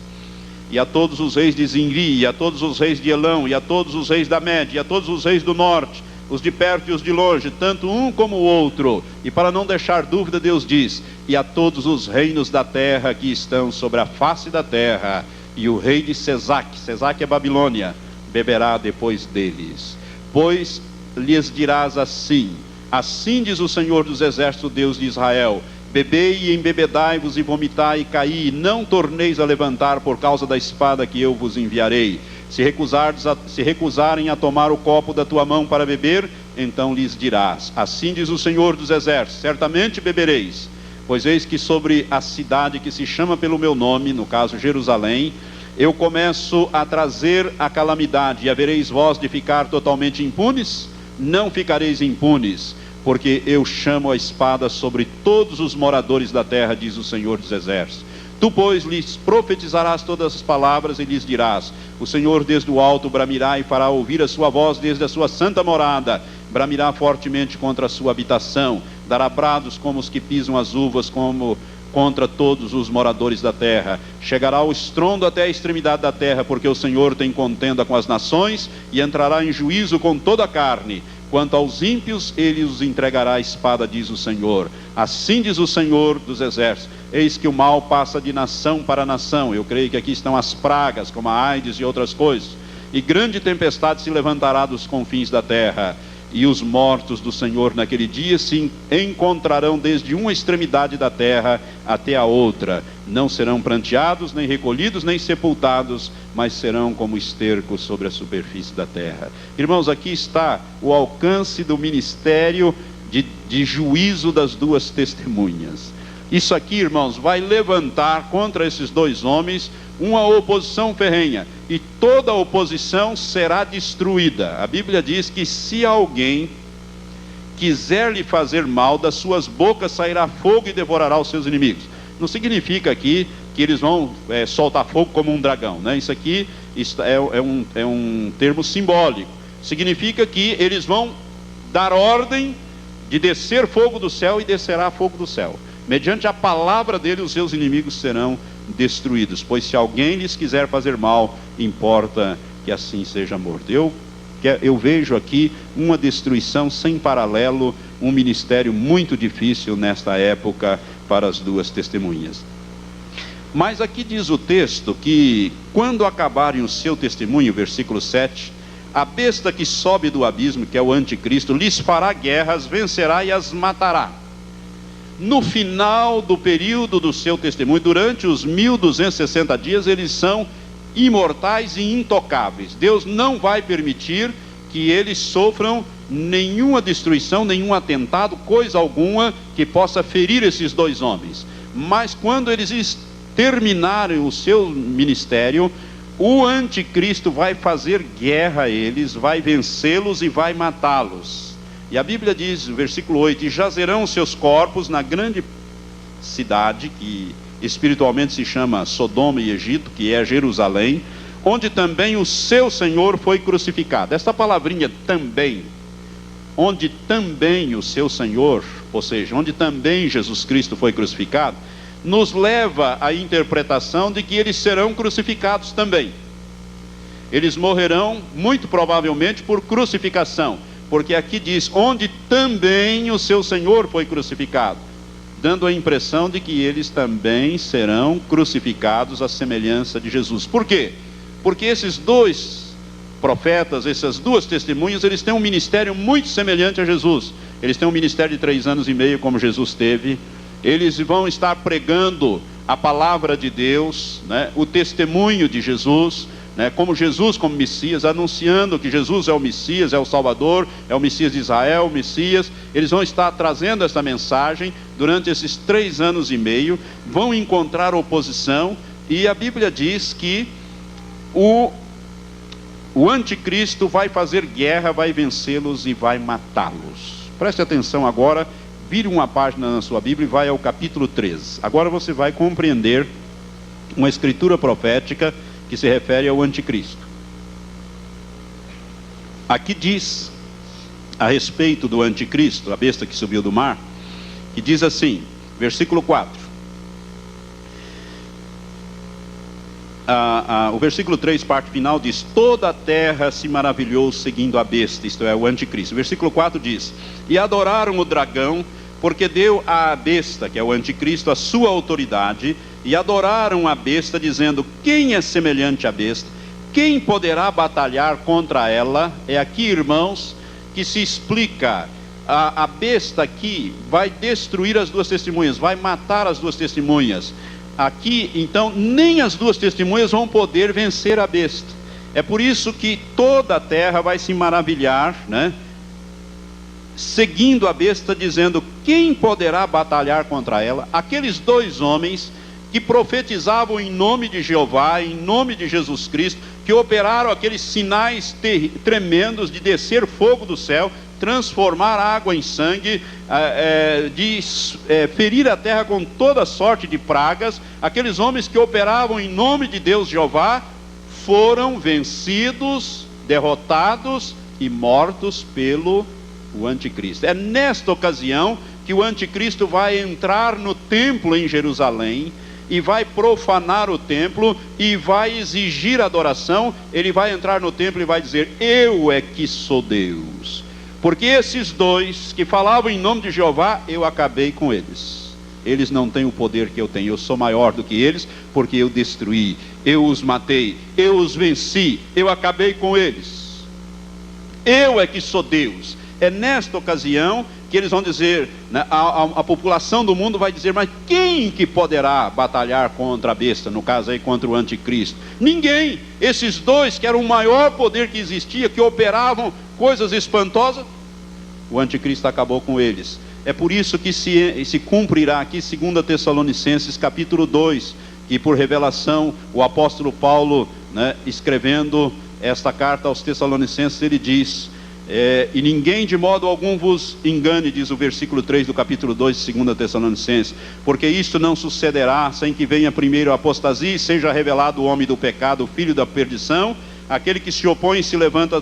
[SPEAKER 1] e a todos os reis de Zinri, e a todos os reis de Elão, e a todos os reis da Média, e a todos os reis do norte, os de perto e os de longe, tanto um como o outro. E para não deixar dúvida, Deus diz: e a todos os reinos da terra que estão sobre a face da terra, e o rei de Sesac é Babilônia, beberá depois deles. Pois lhes dirás assim: assim diz o Senhor dos exércitos, Deus de Israel: bebei e embebedai-vos e vomitai e caí, e não torneis a levantar por causa da espada que eu vos enviarei. Se recusarem a tomar o copo da tua mão para beber, então lhes dirás: assim diz o Senhor dos exércitos: certamente bebereis, pois eis que sobre a cidade que se chama pelo meu nome, no caso Jerusalém, eu começo a trazer a calamidade. E havereis vós de ficar totalmente impunes? Não ficareis impunes, porque eu chamo a espada sobre todos os moradores da terra, diz o Senhor dos exércitos. Tu, pois, lhes profetizarás todas as palavras e lhes dirás: o Senhor desde o alto bramirá e fará ouvir a sua voz desde a sua santa morada, bramirá fortemente contra a sua habitação, dará brados como os que pisam as uvas, como contra todos os moradores da terra. Chegará o estrondo até a extremidade da terra, porque o Senhor tem contenda com as nações, e entrará em juízo com toda a carne. Quanto aos ímpios, ele os entregará à espada, diz o Senhor. Assim diz o Senhor dos exércitos: eis que o mal passa de nação para nação. Eu creio que aqui estão as pragas, como a AIDS e outras coisas. E grande tempestade se levantará dos confins da terra. E os mortos do Senhor naquele dia se encontrarão desde uma extremidade da terra até a outra. Não serão pranteados, nem recolhidos, nem sepultados, mas serão como esterco sobre a superfície da terra. Irmãos, aqui está o alcance do ministério de juízo das duas testemunhas. Isso aqui, irmãos, vai levantar contra esses dois homens uma oposição ferrenha, e toda oposição será destruída. A Bíblia diz que se alguém quiser lhe fazer mal, das suas bocas sairá fogo e devorará os seus inimigos. Não significa aqui que eles vão soltar fogo como um dragão, né? Isso aqui é um termo simbólico. Significa que eles vão dar ordem de descer fogo do céu, e descerá fogo do céu. Mediante a palavra dele, os seus inimigos serão destruídos. Pois se alguém lhes quiser fazer mal, importa que assim seja morto. Eu vejo aqui uma destruição sem paralelo, um ministério muito difícil nesta época para as duas testemunhas. Mas aqui diz o texto que quando acabarem o seu testemunho, versículo 7, a besta que sobe do abismo, que é o anticristo, lhes fará guerras, vencerá e as matará. No final do período do seu testemunho, durante os 1260 dias, eles são imortais e intocáveis. Deus não vai permitir que eles sofram nenhuma destruição, nenhum atentado, coisa alguma que possa ferir esses dois homens. Mas quando eles terminarem o seu ministério, o anticristo vai fazer guerra a eles, vai vencê-los e vai matá-los. E a Bíblia diz, no versículo 8: e jazerão seus corpos na grande cidade, que espiritualmente se chama Sodoma e Egito, que é Jerusalém, onde também o seu Senhor foi crucificado. Esta palavrinha também, onde também o seu Senhor, ou seja, onde também Jesus Cristo foi crucificado, nos leva à interpretação de que eles serão crucificados também. Eles morrerão, muito provavelmente, por crucificação, porque aqui diz, onde também o seu Senhor foi crucificado, dando a impressão de que eles também serão crucificados à semelhança de Jesus. Por quê? Porque esses dois profetas, essas duas testemunhas, eles têm um ministério muito semelhante a Jesus. Eles têm um ministério de 3 anos e meio, como Jesus teve. Eles vão estar pregando a palavra de Deus, né? O testemunho de Jesus, né? Como Jesus como Messias, anunciando que Jesus é o Messias, é o Salvador, é o Messias de Israel, o Messias. Eles vão estar trazendo essa mensagem durante esses 3 anos e meio, vão encontrar oposição, e a Bíblia diz que o anticristo vai fazer guerra, vai vencê-los e vai matá-los. Preste atenção agora, vire uma página na sua Bíblia e vai ao capítulo 13. Agora você vai compreender uma escritura profética que se refere ao anticristo. Aqui diz a respeito do anticristo, a besta que subiu do mar, que diz assim, versículo 4. O versículo 3, parte final, diz: toda a terra se maravilhou seguindo a besta, isto é, o anticristo. O versículo 4 diz: e adoraram o dragão, porque deu à besta, que é o anticristo, a sua autoridade, e adoraram a besta, dizendo: quem é semelhante à besta? Quem poderá batalhar contra ela? É aqui, irmãos, que se explica. A besta aqui vai destruir as duas testemunhas, vai matar as duas testemunhas. Aqui, então, nem as duas testemunhas vão poder vencer a besta. É por isso que toda a terra vai se maravilhar, né? Seguindo a besta, dizendo: quem poderá batalhar contra ela? Aqueles dois homens que profetizavam em nome de Jeová, em nome de Jesus Cristo, que operaram aqueles sinais tremendos de descer fogo do céu, transformar água em sangue, ferir a terra com toda sorte de pragas. Aqueles homens que operavam em nome de Deus Jeová foram vencidos, derrotados e mortos pelo anticristo. É nesta ocasião que o anticristo vai entrar no templo em Jerusalém e vai profanar o templo e vai exigir adoração. Ele vai entrar no templo e vai dizer: eu é que sou Deus. Porque esses dois que falavam em nome de Jeová, eu acabei com eles. Eles não têm o poder que eu tenho. Eu sou maior do que eles, porque eu destruí, eu os matei, eu os venci, eu acabei com eles. Eu é que sou Deus. É nesta ocasião que eles vão dizer, né, a população do mundo vai dizer: mas quem que poderá batalhar contra a besta? No caso aí, contra o anticristo. Ninguém. Esses dois, que eram o maior poder que existia, que operavam coisas espantosas, o anticristo acabou com eles. É por isso que se cumprirá aqui 2 Tessalonicenses capítulo 2, que por revelação o apóstolo Paulo, né, escrevendo esta carta aos Tessalonicenses, ele diz: e ninguém de modo algum vos engane, diz o versículo 3 do capítulo 2 de 2 Tessalonicenses, porque isto não sucederá sem que venha primeiro a apostasia e seja revelado o homem do pecado, o filho da perdição, aquele que se opõe e se levanta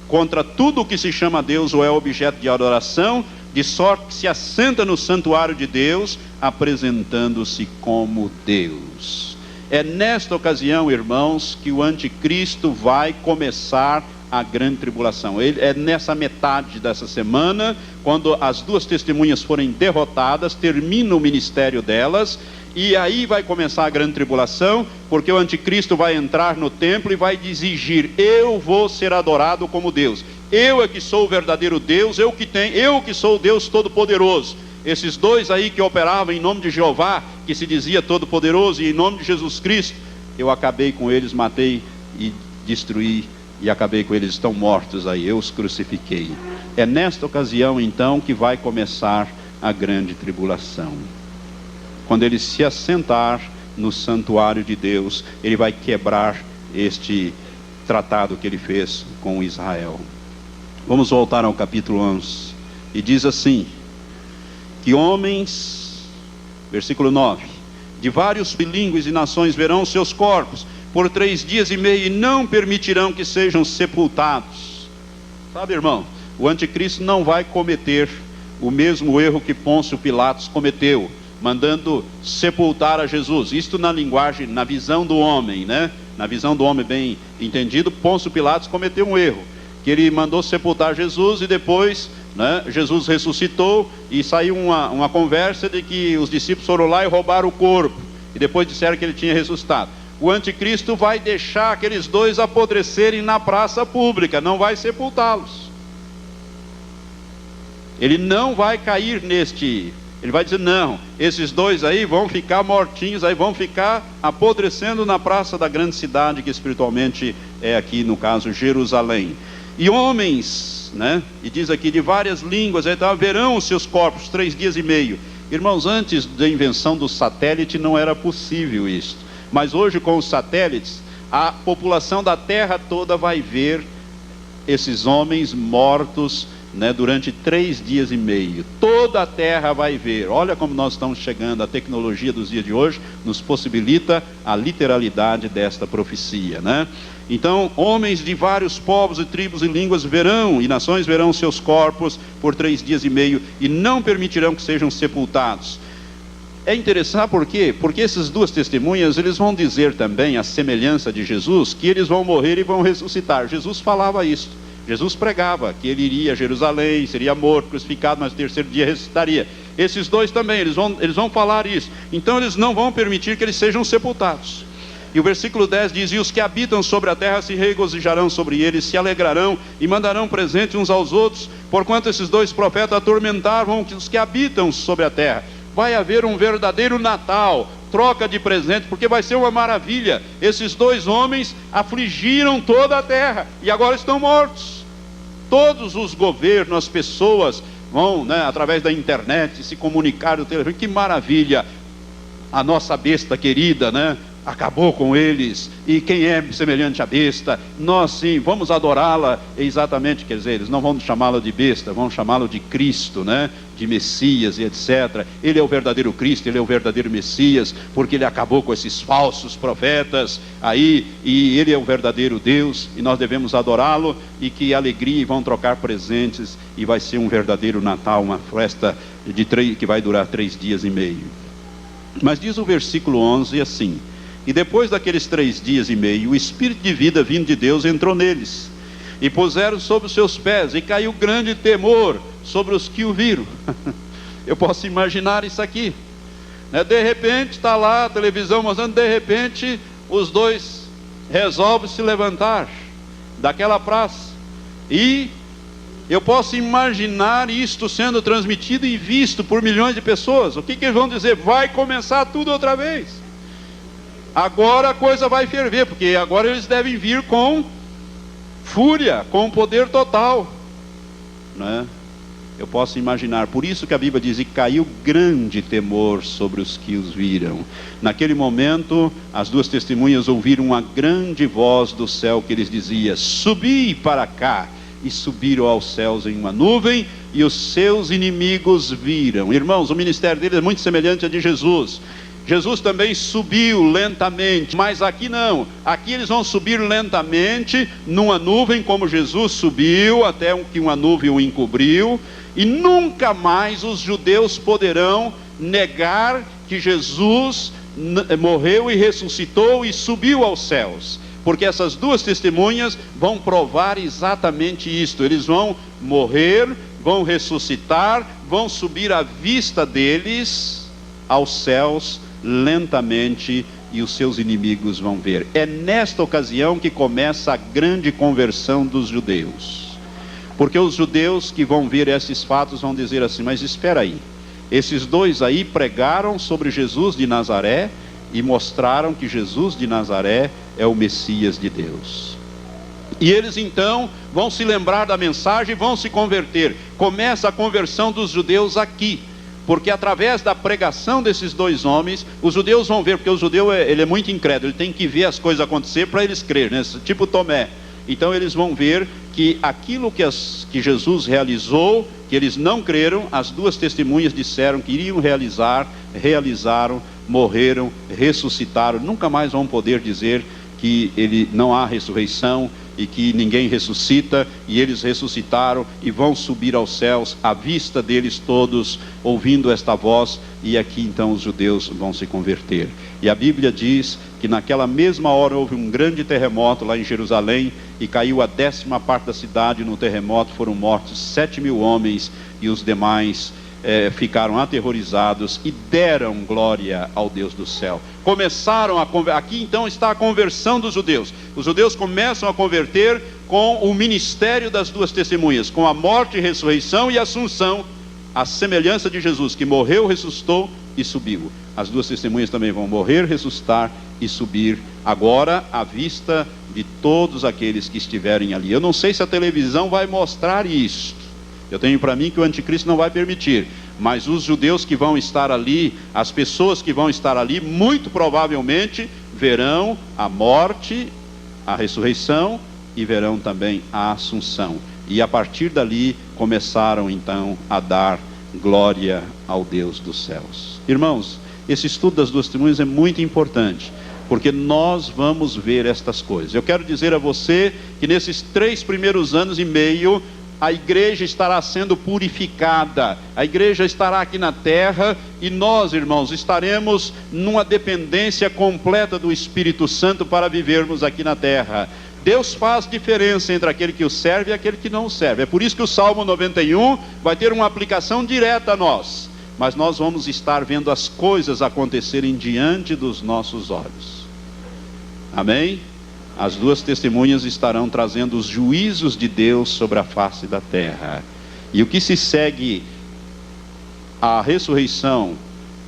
[SPEAKER 1] contra tudo o que se chama Deus ou é objeto de adoração, de sorte que se assenta no santuário de Deus, apresentando-se como Deus. É nesta ocasião, irmãos, que o anticristo vai começar a grande tribulação. É nessa metade dessa semana, quando as duas testemunhas forem derrotadas, termina o ministério delas, e aí vai começar a grande tribulação, porque o anticristo vai entrar no templo e vai exigir: eu vou ser adorado como Deus, eu é que sou o verdadeiro Deus, eu que sou o Deus Todo-Poderoso. Esses dois aí que operavam em nome de Jeová, que se dizia Todo-Poderoso, e em nome de Jesus Cristo, eu acabei com eles, matei e destruí, e acabei com eles, estão mortos aí, eu os crucifiquei. É nesta ocasião então que vai começar a grande tribulação. Quando ele se assentar no santuário de Deus, ele vai quebrar este tratado que ele fez com Israel. Vamos voltar ao capítulo 11. E diz assim: que homens, versículo 9, de vários bilíngues e nações verão seus corpos por 3 dias e meio e não permitirão que sejam sepultados. Sabe, irmão, o anticristo não vai cometer o mesmo erro que Pôncio Pilatos cometeu, mandando sepultar a Jesus. Isto na linguagem, na visão do homem, né? Na visão do homem bem entendido, Pôncio Pilatos cometeu um erro, que ele mandou sepultar Jesus e depois, né, Jesus ressuscitou e saiu uma conversa de que os discípulos foram lá e roubaram o corpo, e depois disseram que ele tinha ressuscitado. O anticristo vai deixar aqueles dois apodrecerem na praça pública, não vai sepultá-los. Ele não vai cair neste... Ele vai dizer: não, esses dois aí vão ficar mortinhos, aí vão ficar apodrecendo na praça da grande cidade, que espiritualmente é aqui, no caso, Jerusalém. E homens, né? E diz aqui, de várias línguas, então, verão os seus corpos 3 dias e meio. Irmãos, antes da invenção do satélite não era possível isso. Mas hoje, com os satélites, a população da terra toda vai ver esses homens mortos né, durante 3 dias e meio. Toda a terra vai ver. Olha como nós estamos chegando. A tecnologia dos dias de hoje nos possibilita a literalidade desta profecia, né? Então, homens de vários povos e tribos e línguas verão, e nações verão seus corpos por 3 dias e meio, e não permitirão que sejam sepultados. É interessante, por quê? Porque essas duas testemunhas, eles vão dizer também, a semelhança de Jesus, que eles vão morrer e vão ressuscitar. Jesus falava isso. Jesus pregava que ele iria a Jerusalém, seria morto, crucificado, mas no terceiro dia ressuscitaria. Esses dois também, eles vão falar isso. Então eles não vão permitir que eles sejam sepultados. E o versículo 10 diz: e os que habitam sobre a terra se regozijarão sobre eles, se alegrarão e mandarão presente uns aos outros, porquanto esses dois profetas atormentavam os que habitam sobre a terra. Vai haver um verdadeiro Natal, troca de presente, porque vai ser uma maravilha. Esses dois homens afligiram toda a terra e agora estão mortos. Todos os governos, as pessoas vão, né, através da internet, se comunicar do telefone. Que maravilha! A nossa besta querida, né, acabou com eles, e quem é semelhante à besta? Nós sim, vamos adorá-la. Exatamente, quer dizer, eles não vão chamá-la de besta, vão chamá-lo de Cristo, né? De Messias e etc. Ele é o verdadeiro Cristo, ele é o verdadeiro Messias, porque ele acabou com esses falsos profetas aí, e ele é o verdadeiro Deus, e nós devemos adorá-lo, e que alegria, e vão trocar presentes, e vai ser um verdadeiro Natal, uma festa que vai durar 3 dias e meio. Mas diz o versículo 11 assim: e depois daqueles 3 dias e meio, o Espírito de vida vindo de Deus entrou neles, e puseram sobre os seus pés, e caiu grande temor sobre os que o viram. Eu posso imaginar isso aqui, né? De repente, está lá a televisão mostrando, de repente, os dois resolvem se levantar daquela praça, e eu posso imaginar isto sendo transmitido e visto por milhões de pessoas. O que eles vão dizer? Vai começar tudo outra vez. Agora a coisa vai ferver, porque agora eles devem vir com fúria, com poder total, né? Eu posso imaginar, por isso que a Bíblia diz: e caiu grande temor sobre os que os viram. Naquele momento, as duas testemunhas ouviram uma grande voz do céu que lhes dizia: subi para cá. E subiram aos céus em uma nuvem, e os seus inimigos viram. Irmãos, o ministério deles é muito semelhante ao de Jesus. Jesus também subiu lentamente, mas aqui não. Aqui eles vão subir lentamente numa nuvem, como Jesus subiu, até que uma nuvem o encobriu. E nunca mais os judeus poderão negar que Jesus morreu e ressuscitou e subiu aos céus, porque essas duas testemunhas vão provar exatamente isto. Eles vão morrer, vão ressuscitar, vão subir à vista deles aos céus lentamente, e os seus inimigos vão ver. É nesta ocasião que começa a grande conversão dos judeus, porque os judeus que vão ver esses fatos vão dizer assim: mas espera aí, esses dois aí pregaram sobre Jesus de Nazaré e mostraram que Jesus de Nazaré é o Messias de Deus. E eles então vão se lembrar da mensagem e vão se converter. Começa a conversão dos judeus aqui, porque através da pregação desses dois homens, os judeus vão ver, porque o judeu ele é muito incrédulo, ele tem que ver as coisas acontecer para eles crerem, né? Tipo Tomé. Então eles vão ver que aquilo que Jesus realizou, que eles não creram, as duas testemunhas disseram que iriam realizar, realizaram, morreram, ressuscitaram. Nunca mais vão poder dizer que não há ressurreição e que ninguém ressuscita. E eles ressuscitaram e vão subir aos céus à vista deles todos, ouvindo esta voz. E aqui então os judeus vão se converter. E a Bíblia diz que naquela mesma hora houve um grande terremoto lá em Jerusalém, e caiu a 10ª parte da cidade no terremoto. Foram mortos 7.000 homens, e os demais ficaram aterrorizados e deram glória ao Deus do céu. Começaram aqui então está a conversão dos judeus. Os judeus começam a converter com o ministério das duas testemunhas, com a morte, ressurreição e assunção, a semelhança de Jesus, que morreu, ressuscitou e subiu. As duas testemunhas também vão morrer, ressuscitar e subir, agora à vista de todos aqueles que estiverem ali. Eu não sei se a televisão vai mostrar isso. Eu tenho para mim que o anticristo não vai permitir, mas os judeus que vão estar ali, as pessoas que vão estar ali, muito provavelmente verão a morte, a ressurreição, e verão também a assunção. E a partir dali começaram então a dar glória ao Deus dos céus. Irmãos, esse estudo das duas testemunhas é muito importante, porque nós vamos ver estas coisas. Eu quero dizer a você que nesses 3 primeiros anos e meio, a igreja estará sendo purificada, a igreja estará aqui na terra, e nós, irmãos, estaremos numa dependência completa do Espírito Santo para vivermos aqui na terra. Deus faz diferença entre aquele que o serve e aquele que não o serve. É por isso que o Salmo 91 vai ter uma aplicação direta a nós. Mas nós vamos estar vendo as coisas acontecerem diante dos nossos olhos. Amém? As duas testemunhas estarão trazendo os juízos de Deus sobre a face da terra. E o que se segue à ressurreição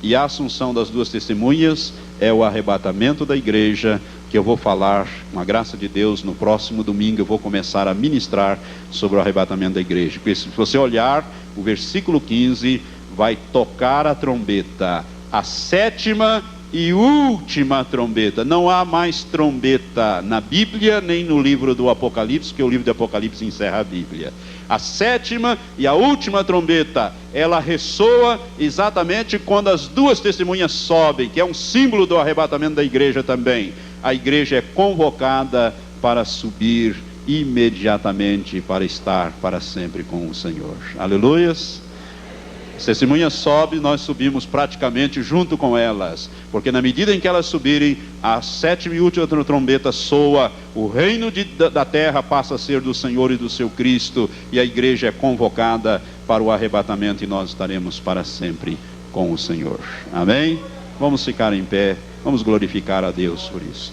[SPEAKER 1] e à assunção das duas testemunhas é o arrebatamento da igreja, que eu vou falar, com a graça de Deus, no próximo domingo eu vou começar a ministrar sobre o arrebatamento da igreja. Porque se você olhar o versículo 15, vai tocar a trombeta, a 7ª e última trombeta. Não há mais trombeta na Bíblia, nem no livro do Apocalipse, porque o livro do Apocalipse encerra a Bíblia. A 7ª e a última trombeta, ela ressoa exatamente quando as duas testemunhas sobem, que é um símbolo do arrebatamento da igreja também. A igreja é convocada para subir imediatamente, para estar para sempre com o Senhor. Aleluias! As testemunhas sobem, nós subimos praticamente junto com elas, porque na medida em que elas subirem, a 7ª e última trombeta soa, o reino da terra passa a ser do Senhor e do seu Cristo, e a igreja é convocada para o arrebatamento, e nós estaremos para sempre com o Senhor. Amém? Vamos ficar em pé, vamos glorificar a Deus por isso.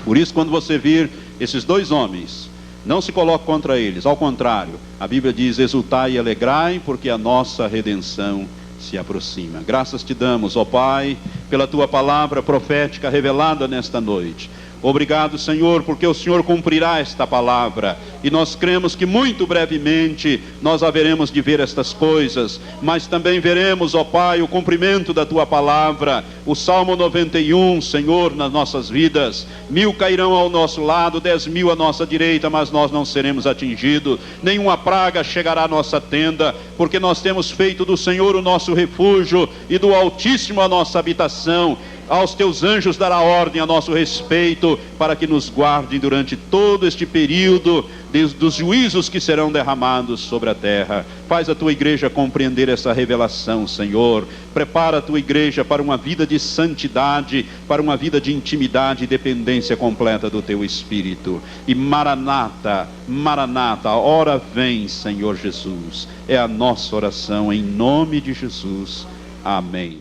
[SPEAKER 1] Por isso, quando você vir esses 2 homens, não se coloque contra eles, ao contrário, a Bíblia diz: exultai e alegrai, porque a nossa redenção se aproxima. Graças te damos, ó Pai, pela tua palavra profética revelada nesta noite. Obrigado, Senhor, porque o Senhor cumprirá esta palavra, e nós cremos que muito brevemente nós haveremos de ver estas coisas, mas também veremos, ó Pai, o cumprimento da tua palavra. O Salmo 91, Senhor, nas nossas vidas: 1000 cairão ao nosso lado, 10.000 à nossa direita, mas nós não seremos atingidos. Nenhuma praga chegará à nossa tenda, porque nós temos feito do Senhor o nosso refúgio, e do Altíssimo a nossa habitação. Aos teus anjos dará ordem a nosso respeito, para que nos guardem durante todo este período dos juízos que serão derramados sobre a terra. Faz a tua igreja compreender essa revelação, Senhor. Prepara a tua igreja para uma vida de santidade, para uma vida de intimidade e dependência completa do teu Espírito. E Maranata, Maranata, ora vem, Senhor Jesus. É a nossa oração em nome de Jesus. Amém.